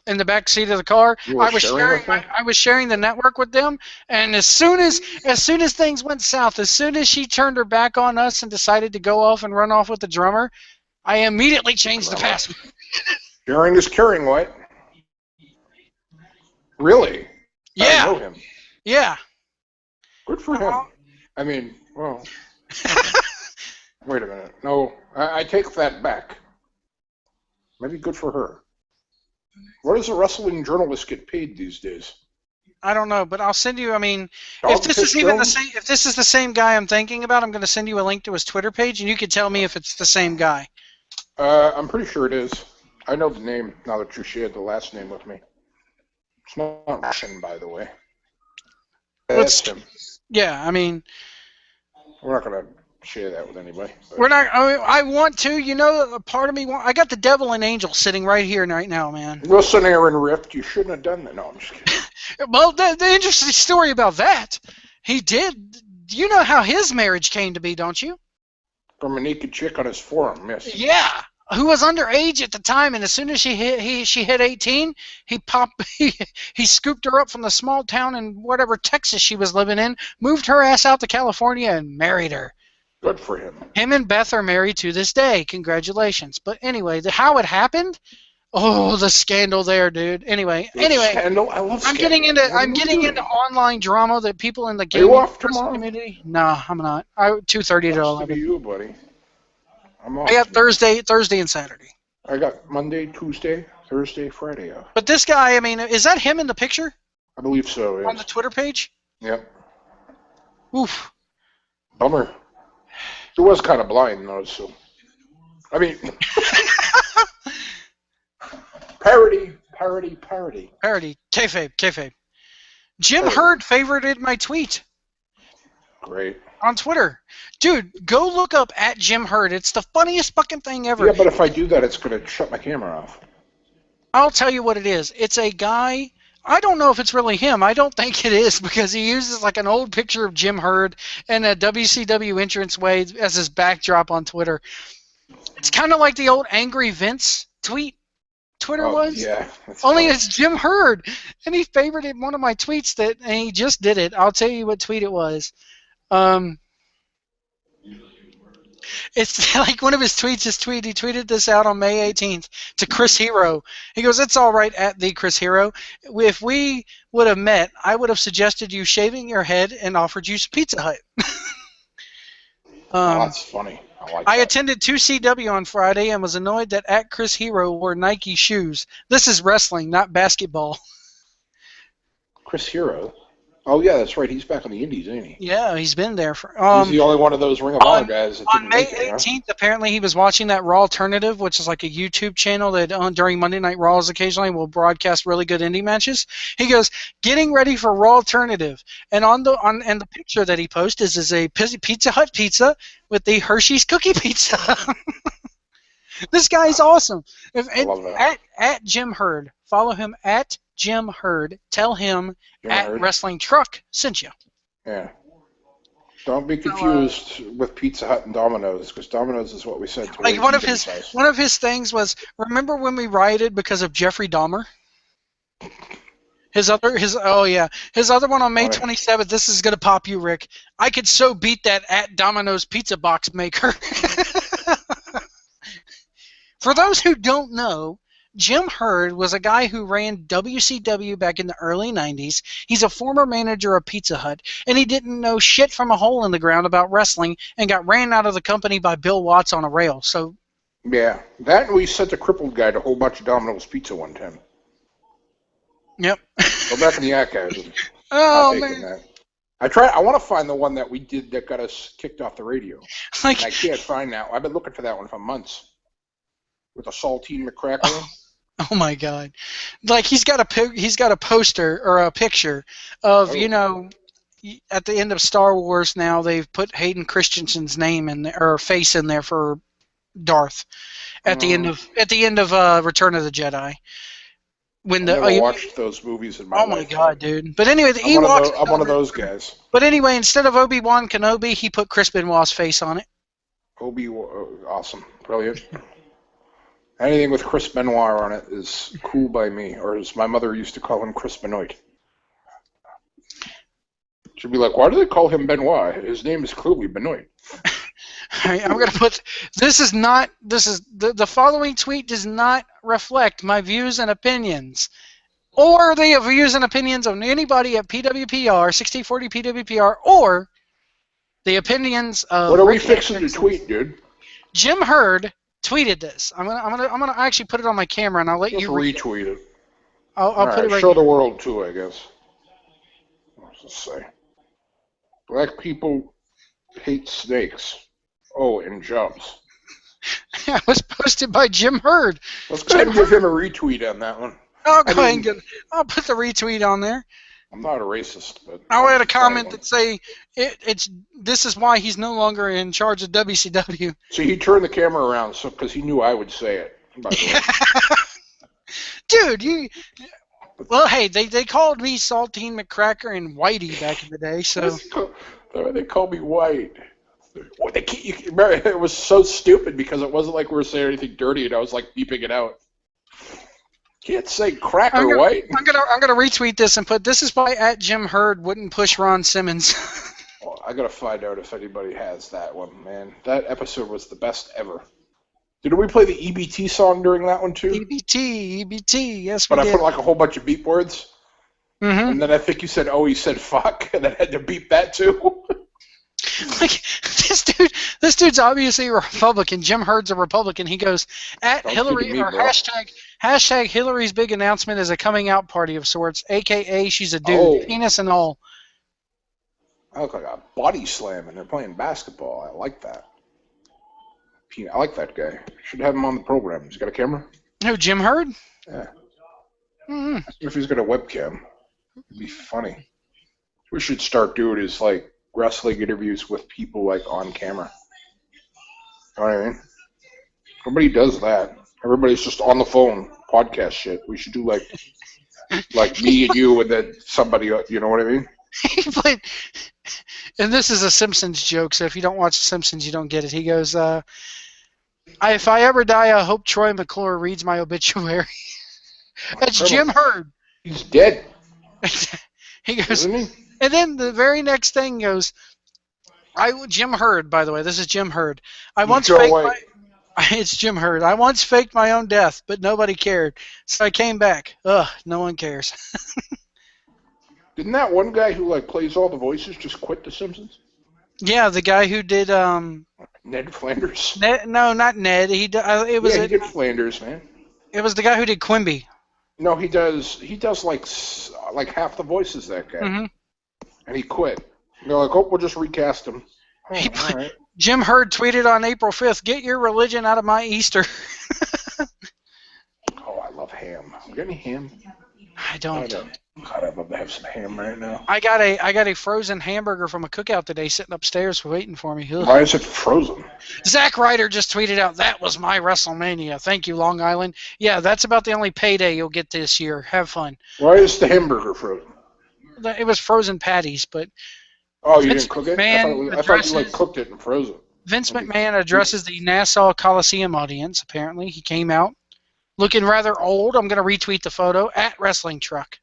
in the back seat of the car. I was sharing the network with them, and as soon as things went south, as soon as she turned her back on us and decided to go off and run off with the drummer, I immediately changed the password. Sharing is caring, what? Really? Yeah. I know him. Yeah. Good for him. I mean, well. Wait a minute. No, I take that back. Maybe good for her. What does a wrestling journalist get paid these days? I don't know, but I'll send you. I mean, if this is the same guy I'm thinking about, I'm going to send you a link to his Twitter page, and you can tell me if it's the same guy. I'm pretty sure it is. I know the name now that you shared the last name with me. It's not Russian, by the way. That's him. Yeah, I mean, we're not going to share that with anybody. We're not. I want to. You know, a part of me. I got the devil and angel sitting right here and right now, man. Wilson Aaron ripped. You shouldn't have done that. No, I'm just kidding. Well, the interesting story about that, he did. You know how his marriage came to be, don't you? From a naked chick on his forearm, yes. Yeah, who was underage at the time, and as soon as she hit 18, he scooped her up from the small town in whatever Texas she was living in, moved her ass out to California, and married her. Good for him. Him and Beth are married to this day. Congratulations. But anyway, how it happened? Oh, the scandal there, dude. Anyway. Scandal? I love scandal. I'm getting into online drama that people in the gaming community. No, I'm not. 2:30 to 11. To you, buddy. I'm off. I got Thursday and Saturday. I got Monday, Tuesday, Thursday, Friday off. But this guy, I mean, is that him in the picture? I believe so. Yes. On the Twitter page? Yep. Oof. Bummer. He was kind of blind, though, so. I mean. Parody. Kayfabe. Jim Herd favorited my tweet. Great. On Twitter. Dude, go look up at Jim Herd. It's the funniest fucking thing ever. Yeah, but if I do that, it's going to shut my camera off. I'll tell you what it is. It's a guy. I don't know if it's really him. I don't think it is because he uses like an old picture of Jim Herd and a WCW entranceway as his backdrop on Twitter. It's kind of like the old Angry Vince Twitter was. Yeah. Only it's Jim Herd. And he favorited one of my tweets and he just did it. I'll tell you what tweet it was. It's like one of his tweets. He tweeted this out on May 18th to Chris Hero. He goes, "It's all right at the Chris Hero. If we would have met, I would have suggested you shaving your head and offered you some Pizza Hut." That's funny. I attended 2CW on Friday and was annoyed that at Chris Hero wore Nike shoes. This is wrestling, not basketball. Chris Hero? Oh, yeah, that's right. He's back on the Indies, ain't he? Yeah, he's been there for. He's the only one of those Ring of Honor guys. On May 18th, apparently he was watching that Raw Alternative, which is like a YouTube channel that during Monday Night Raws occasionally will broadcast really good indie matches. He goes, "Getting ready for Raw Alternative," and and the picture that he posted is a Pizza Hut pizza with the Hershey's cookie pizza. This guy's awesome. I love that. At Jim Herd, follow him at Jim Herd. Tell him Jim at Herd. Wrestling Truck sent you. Yeah. Don't be confused with Pizza Hut and Domino's, because Domino's is what we said to Like one of his things was, remember when we rioted because of Jeffrey Dahmer? His other one on May 27th. This is gonna pop you, Rick. I could so beat that at Domino's pizza box maker. For those who don't know, Jim Herd was a guy who ran WCW back in the early 90s. He's a former manager of Pizza Hut, and he didn't know shit from a hole in the ground about wrestling and got ran out of the company by Bill Watts on a rail. So, yeah, that and we sent a crippled guy to a whole bunch of Domino's pizza one time. Yep. Go back in the archives. Oh, man. That. I want to find the one that we did that got us kicked off the radio. Like, I can't find that. I've been looking for that one for months. With a Saltine McCracker. Oh my God! Like he's got a poster or a picture of at the end of Star Wars. Now they've put Hayden Christensen's name in there, or face in there for Darth at the end of Return of the Jedi. When I watched those movies in my life. Oh my God, dude! But anyway, the I'm Ewoks. one of those guys. But anyway, instead of Obi-Wan Kenobi, he put Chris Benoit's face on it. Awesome, brilliant. Anything with Chris Benoit on it is cool by me, or as my mother used to call him, Chris Benoit. She'd be like, why do they call him Benoit? His name is clearly Benoit. I'm going to put, the following tweet does not reflect my views and opinions, or the views and opinions of anybody at PWPR, 6040 PWPR, or the opinions of... What are we fixing to tweet, dude? Jim Herd tweeted this. I'm gonna actually put it on my camera, and I'll let you retweet it. I'll put it right. Show the world too, I guess. What's it say? Black people hate snakes. Oh, and jumps. It was posted by Jim Herd. Let's go ahead and give him a retweet on that one. I'll put the retweet on there. I'm not a racist, but I'll add a comment that say this is why he's no longer in charge of WCW. See, he turned the camera around because he knew I would say it. By the way. Dude, well, hey, they called me Saltine McCracker and Whitey back in the day, so they called me White. It was so stupid because it wasn't like we were saying anything dirty, and I was like beeping it out. Can't say Cracker White. I'm gonna retweet this and put, this is why at Jim Herd wouldn't push Ron Simmons. Well, I gotta find out if anybody has that one, man. That episode was the best ever. Did we play the EBT song during that one too? EBT, yes. But I put like a whole bunch of beep words. Mm-hmm. And then I think you said, he said fuck, and then I had to beep that too. Like this dude's obviously a Republican. Jim Herd's a Republican. He goes at Hillary or hashtag Hillary's big announcement is a coming out party of sorts, aka she's a dude, penis and all. I look like a body slam, and they're playing basketball. I like that. I like that guy. Should have him on the program. He's got a camera. Who, Jim Herd? Yeah. Mm-hmm. If he's got a webcam, it'd be funny. What we should start doing is like wrestling interviews with people like on camera. You know what I mean? Nobody does that. Everybody's just on the phone, podcast shit. We should do like me and you and then somebody, you know what I mean? And this is a Simpsons joke, so if you don't watch The Simpsons, you don't get it. He goes, if I ever die, I hope Troy McClure reads my obituary. That's Jim Herd. He's dead. He goes, isn't he? And then the very next thing goes, Jim Herd, by the way, this is Jim Herd. It's Jim Herd. I once faked my own death, but nobody cared. So I came back. Ugh, no one cares. Didn't that one guy who like plays all the voices just quit The Simpsons? Yeah, the guy who did Ned Flanders. No, not Ned. He did Flanders, man. It was the guy who did Quimby. No, he does like half the voices, that guy. Mm-hmm. And he quit. They're like, we'll just recast him. All right. Jim Herd tweeted on April 5th, "Get your religion out of my Easter." I love ham. You got any ham? I don't. God, I'd love to have some ham right now. I got a frozen hamburger from a cookout today sitting upstairs waiting for me. Ugh. Why is it frozen? Zack Ryder just tweeted out, "That was my WrestleMania. Thank you, Long Island." Yeah, that's about the only payday you'll get this year. Have fun. Why is the hamburger frozen? It was frozen patties, but Oh, you Vince didn't cook it? McMahon I thought you like addresses cooked it and froze it. Vince McMahon addresses the Nassau Coliseum audience. Apparently, he came out looking rather old. I'm going to retweet the photo at Wrestling Truck.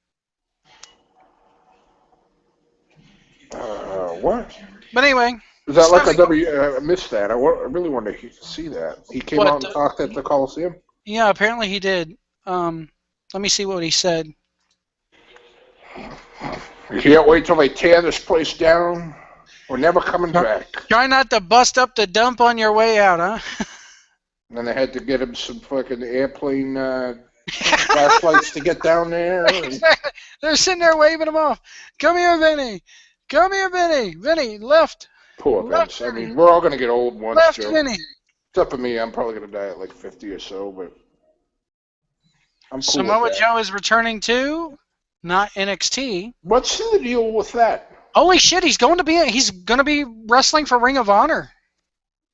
What? But anyway, Is that like a so- I missed that. I really wanted to see that. He came What, out and talked at the Coliseum? yeah, apparently he did. Let me see what he said. You can't wait till they tear this place down. We're never coming back. Try not to bust up the dump on your way out, huh? And then they had to get him some fucking airplane flashlights to get down there. Exactly. They're sitting there waving them off. Come here, Vinny. Come here, Vinny. Vinny, left. Poor Left, Vince. I mean, we're all going to get old once, Left, Joe. Vinny. Except for me, I'm probably going to die at like 50 or so, but I'm cool Samoa with that. Joe is returning to not NXT. What's the deal with that? Holy shit, he's going to be wrestling for Ring of Honor.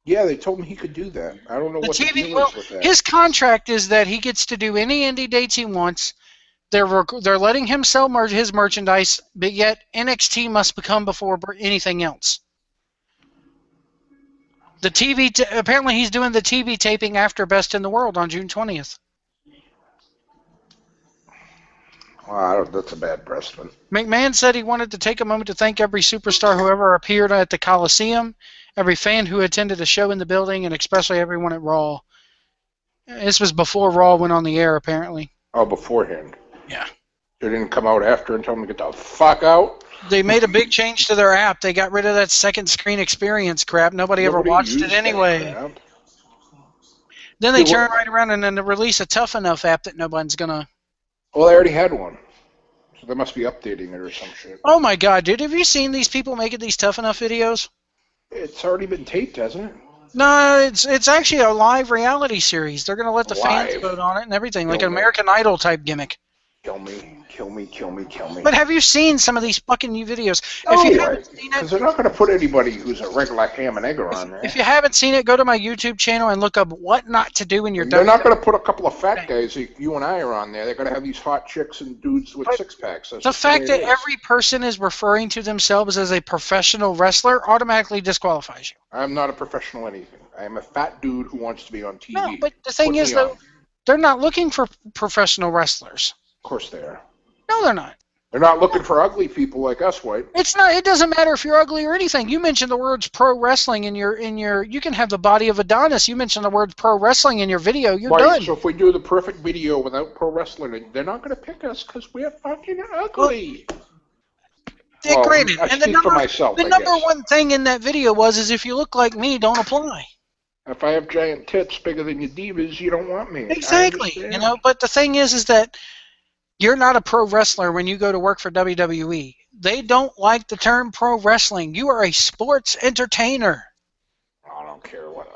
Yeah, they told me he could do that. I don't know The what the TV, deal well, is with that. his contract is that he gets to do any indie dates he wants. They're letting him sell his merchandise, but yet NXT must become before anything else. The apparently he's doing the TV taping after Best in the World on June 20th. Wow, that's a bad precedent. McMahon said he wanted to take a moment to thank every superstar who ever appeared at the Coliseum, every fan who attended a show in the building, and especially everyone at Raw. This was before Raw went on the air, apparently. Oh, beforehand. Yeah. They didn't come out after and tell them to get the fuck out? They made a big change to their app. They got rid of that second screen experience crap. Nobody ever watched it anyway. Then they turn right around and then they release a Tough Enough app that nobody's going to... Well, they already had one. So they must be updating it or some shit. Oh my god, dude. Have you seen these people making these Tough Enough videos? It's already been taped, hasn't it? No, it's actually a live reality series. They're going to let the fans vote on it and everything, like an American Idol type gimmick. Kill me, kill me, kill me, kill me. But have you seen some of these fucking new videos? Oh, If you haven't seen because it, they're not going to put anybody who's a regular ham and egger on there. if you haven't seen it, go to my YouTube channel and look up what not to do when you're They're done. not going to put a couple of fat guys like you and I are on there. They're going to have these hot chicks and dudes with six-packs. The fact that every person is referring to themselves as a professional wrestler automatically disqualifies you. I'm not a professional anything. I am a fat dude who wants to be on TV. No, but the thing Put is, me though, on. they're not looking for professional wrestlers. Of course they are. No, they're not. They're not looking for ugly people like us, White. It's not. It doesn't matter if you're ugly or anything. You mentioned the words pro wrestling in your. You can have the body of Adonis. You mentioned the word pro wrestling in your video. You're White, done. so if we do the perfect video without pro wrestling, they're not going to pick us because we're fucking ugly. Well, Granted, I and the speak for number, myself, the I number guess. one thing in that video is if you look like me, don't apply. If I have giant tits bigger than your divas, you don't want me. Exactly. You know, but the thing is that you're not a pro wrestler when you go to work for WWE. They don't like the term pro wrestling. You are a sports entertainer. I don't care what.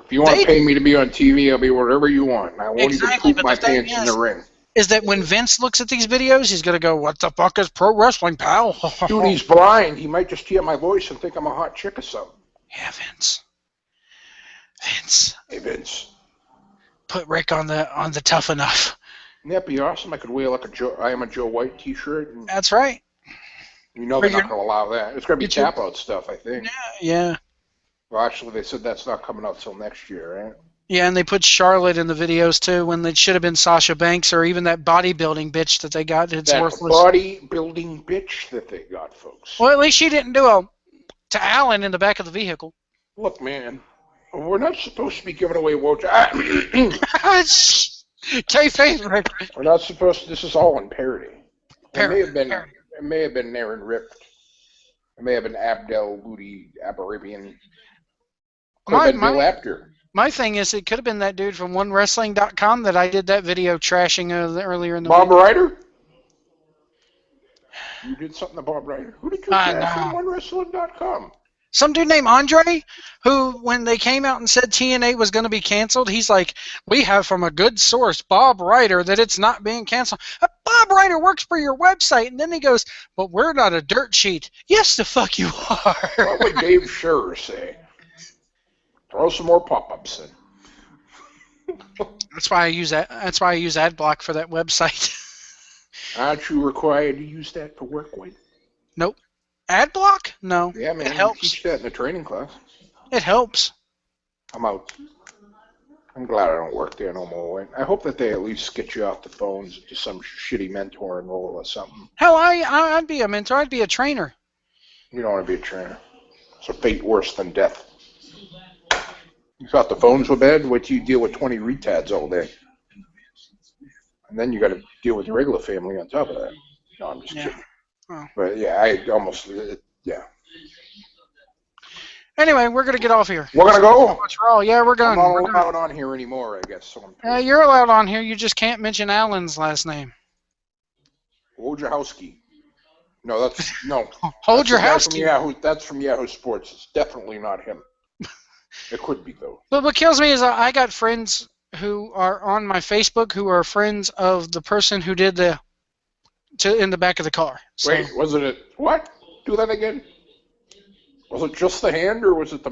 If you want to pay me to be on TV, I'll be wherever you want. I won't even poop my pants in the ring. Is that when Vince looks at these videos, he's going to go, what the fuck is pro wrestling, pal? Dude, he's blind. He might just hear my voice and think I'm a hot chick or something. Yeah, Vince. Vince. Hey, Vince. Put Rick on the Tough Enough. Wouldn't that be awesome? I could wear like a I Am a Joe White t-shirt. And That's right. you know they're not going to allow that. It's going to be tap-out stuff, I think. Yeah. Well, actually, they said that's not coming out till next year, right? Yeah, and they put Charlotte in the videos, too, when it should have been Sasha Banks or even that bodybuilding bitch that they got. It's that worthless. bodybuilding bitch that they got, folks. Well, at least she didn't do a to Alan in the back of the vehicle. Look, man, we're not supposed to be giving away Woj. Kayfabe, Rick. We're not supposed to. This is all in parody. Parody. It may have been Aaron Ripped. It may have been Abdel Booty Abarabian. Could have been Bill Apter. My thing is, it could have been that dude from OneWrestling.com that I did that video trashing earlier in the Bob week. Ryder? You did something to Bob Ryder? Who did you trash on OneWrestling.com? Some dude named Andre, who, when they came out and said TNA was going to be canceled, he's like, we have from a good source, Bob Ryder, that it's not being canceled. Bob Ryder works for your website. And then he goes, but we're not a dirt sheet. Yes, the fuck you are. What would Dave Scherer say? Throw some more pop-ups in. That's why I use that. That's why I use AdBlock for that website. Aren't you required to use that for work, Wade? Nope. Ad block? No. Yeah, man. It helps. You teach that in the training class. It helps. I'm out. I'm glad I don't work there no more. I hope that they at least get you off the phones to some shitty mentoring role or something. Hell, I'd be a mentor. I'd be a trainer. You don't want to be a trainer. It's a fate worse than death. You thought the phones were bad? Wait till you deal with 20 retards all day. And then you got to deal with your regular family on top of that. No, I'm just kidding. Oh. But yeah, I almost, yeah. Anyway, we're gonna get off here. We're gonna go. What's wrong? Yeah, we're I'm going. not allowed on here anymore, I guess. So You're allowed on here. You just can't mention Alan's last name. Wojciechowski. No, that's no. Hold your house. That's from Yahoo Sports. It's definitely not him. It could be though. But what kills me is I got friends who are on my Facebook who are friends of the person who did in the back of the car. So, Wait, was it what? Do that again. Was it just the hand, or was it the?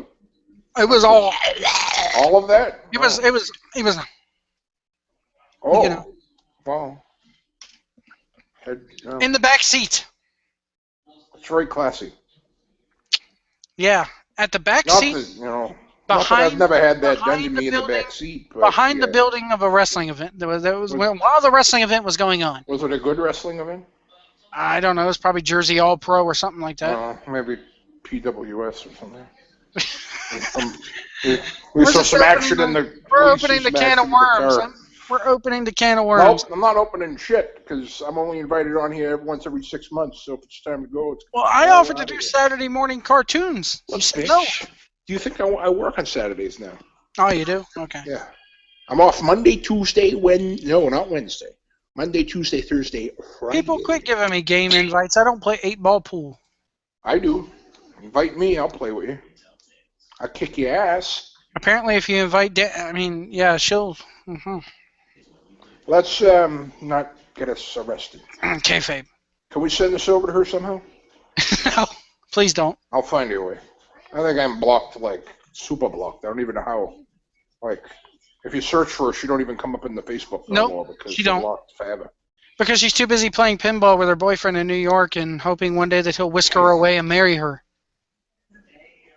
It was all of that. It was. Oh, you know. Wow. In the back seat. It's very classy. Yeah, at the back Not seat. That, behind. I've never had that done to me in the back seat. But, behind the building of a wrestling event. While the wrestling event was going on. Was it a good wrestling event? I don't know. It was probably Jersey All Pro or something like that. Maybe PWS or something. We saw some action in the. We're opening the can of worms. We're opening the can of worms. Nope, I'm not opening shit because I'm only invited on here once every 6 months. So if it's time to go, it's. Well, I offered to do Saturday morning cartoons. You said no. Do you think I work on Saturdays now? Oh, you do? Okay. Yeah. I'm off Monday, Tuesday, no, not Wednesday. Monday, Tuesday, Thursday, Friday. People quit giving me game invites. I don't play 8-ball pool. I do. Invite me, I'll play with you. I'll kick your ass. Apparently, if you invite, she'll. Mm-hmm. Let's not get us arrested. Kayfabe. Can we send this over to her somehow? No, please don't. I'll find a way. I think I'm blocked, like, super blocked. I don't even know how. Like, if you search for her, she don't even come up in the Facebook no more because she don't. Blocked forever. Because she's too busy playing pinball with her boyfriend in New York and hoping one day that he'll whisk her away and marry her.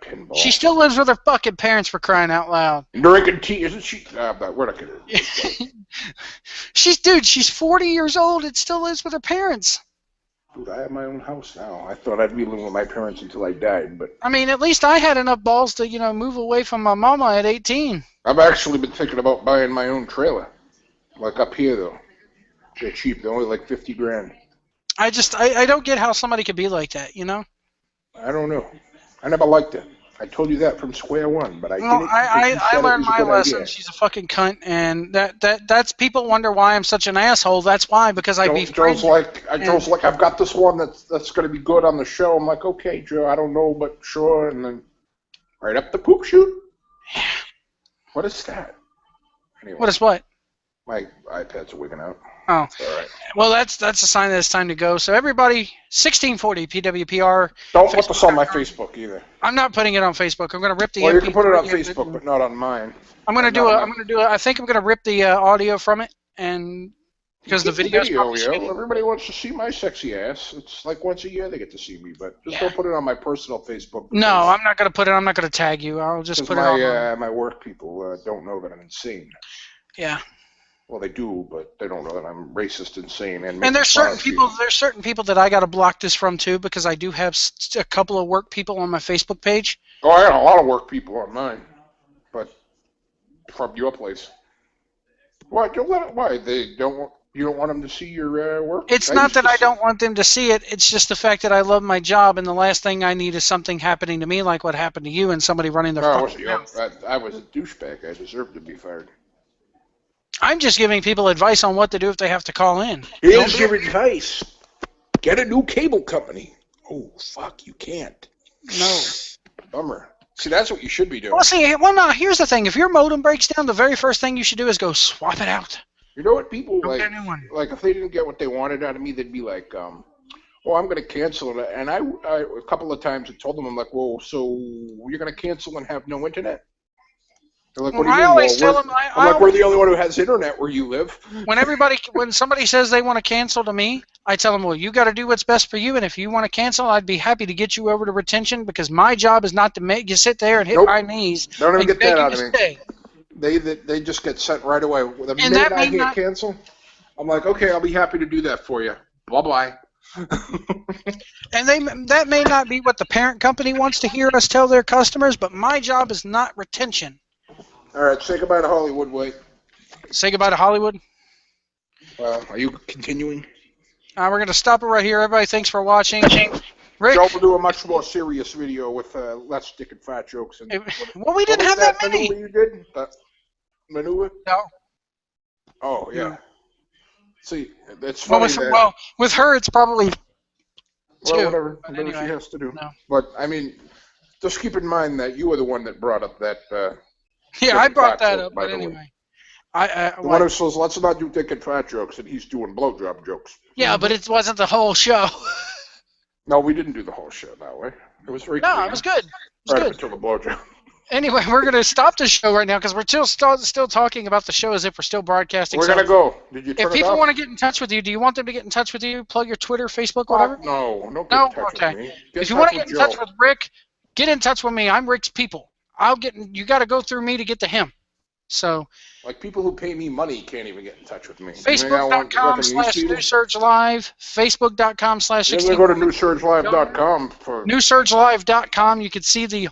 Pinball. She still lives with her fucking parents, for crying out loud. Drinking tea, isn't she? We're not gonna. She's 40 years old and still lives with her parents. Dude, I have my own house now. I thought I'd be living with my parents until I died, but... I mean, at least I had enough balls to, move away from my mama at 18. I've actually been thinking about buying my own trailer. Like up here, though. They're cheap. They're only like $50,000. I don't get how somebody could be like that, I don't know. I never liked it. I told you that from square one, but I didn't. I learned my lesson. She's a fucking cunt, and that's people wonder why I'm such an asshole. That's why, because Joe's like I've got this one that's going to be good on the show. I'm like, okay, Joe, I don't know, but sure, and then right up the poop chute. Yeah. What is that? Anyway, what is what? My iPad's wigging out. Oh. All right. Well, that's a sign that it's time to go. So everybody, 1640 PWPR. Don't put this on my Facebook either. I'm not putting it on Facebook. I'm going to rip the. Well, you can put it on Facebook, but not on mine. I think I'm going to rip the audio from it, and because the video. Everybody wants to see my sexy ass. It's like once a year they get to see me, but just don't put it on my personal Facebook. No, I'm not going to put it. I'm not going to tag you. I'll just put it on. My work people don't know that I'm insane. Yeah. Well, they do, but they don't know that I'm racist, insane, and there's certain people. There's certain people that I got to block this from too, because I do have a couple of work people on my Facebook page. Oh, I got a lot of work people on mine, but from your place. Why? Why they don't? You don't want them to see your work? It's not that I don't want them to see it. It's just the fact that I love my job, and the last thing I need is something happening to me like what happened to you and somebody running their fucking mouth. I was a douchebag. I deserved to be fired. I'm just giving people advice on what to do if they have to call in. Here's your advice. Get a new cable company. Oh, fuck, you can't. No. Bummer. See, that's what you should be doing. Well, here's the thing. If your modem breaks down, the very first thing you should do is go swap it out. You know what people get a new one. Like if they didn't get what they wanted out of me, they'd be like, I'm going to cancel it. And I a couple of times I told them, I'm like, well, so you're going to cancel and have no internet? They're like, Well, what do you I mean? always Well, tell them. I'm like, we're the only one who has internet where you live. When somebody says they want to cancel to me, I tell them, well, you got to do what's best for you, and if you want to cancel, I'd be happy to get you over to retention because my job is not to make you sit there and hit my knees Don't even and get beg that you out to of me. stay. They just get sent right away. The And minute that I may hear not- cancel, I'm like, okay, I'll be happy to do that for you. Bye-bye. And that may not be what the parent company wants to hear us tell their customers, but my job is not retention. All right, say goodbye to Hollywood, Wade. Say goodbye to Hollywood. Well, are you continuing? We're going to stop it right here. Everybody, thanks for watching. Rick, Joe will do a much more serious video with less dick and fat jokes. And well, we didn't have that many. maneuver you did? That maneuver? No. Oh, yeah. No. See, it's funny that... Well, with her, it's probably Well, two. whatever anyway, she has to do. no. But, I mean, just keep in mind that you were the one that brought up that... Yeah, I brought fat that joke, up, by but the way. anyway. The one who says, let's not do dick and fat jokes, and he's doing blowjob jokes. Yeah, but it wasn't the whole show. No, we didn't do the whole show that way. It was very No, clean. it was good. It was Right good. until the blowjob. Anyway, we're going to stop the show right now because we're still talking about the show as if we're still broadcasting. We're So going to go. Did you turn if it people off? want to get in touch with you, do you want them to get in touch with you? Plug your Twitter, Facebook, whatever? No, don't get No? in touch Okay. with me. Get If you want to with get in touch Joe. with Rick, get in touch with me. I'm Rick's people. You got to go through me to get to him. So Like, people who pay me money can't even get in touch with me. You think I want Facebook.com/NewSurgeLive, Facebook.com/16. Then they go to newsurgelive.com for NewSurgeLive.com. You can see the.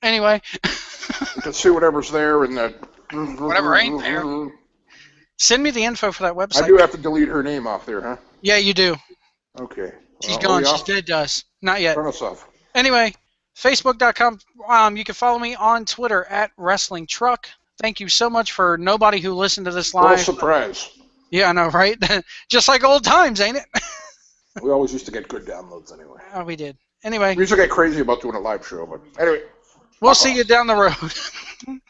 Anyway. you can see whatever's there and the Whatever ain't there. Send me the info for that website. I do have to delete her name off there, huh? Yeah, you do. Okay. She's Are gone. we She's off? dead to us. Not yet. Turn us off. Anyway, Facebook.com. You can follow me on Twitter at Wrestling Truck. Thank you so much for nobody who listened to this Little live. surprise. Yeah, I know, right? Just like old times, ain't it? We always used to get good downloads anyway. Oh, we did. Anyway, We used to get crazy about doing a live show, but anyway. we'll see you down the road.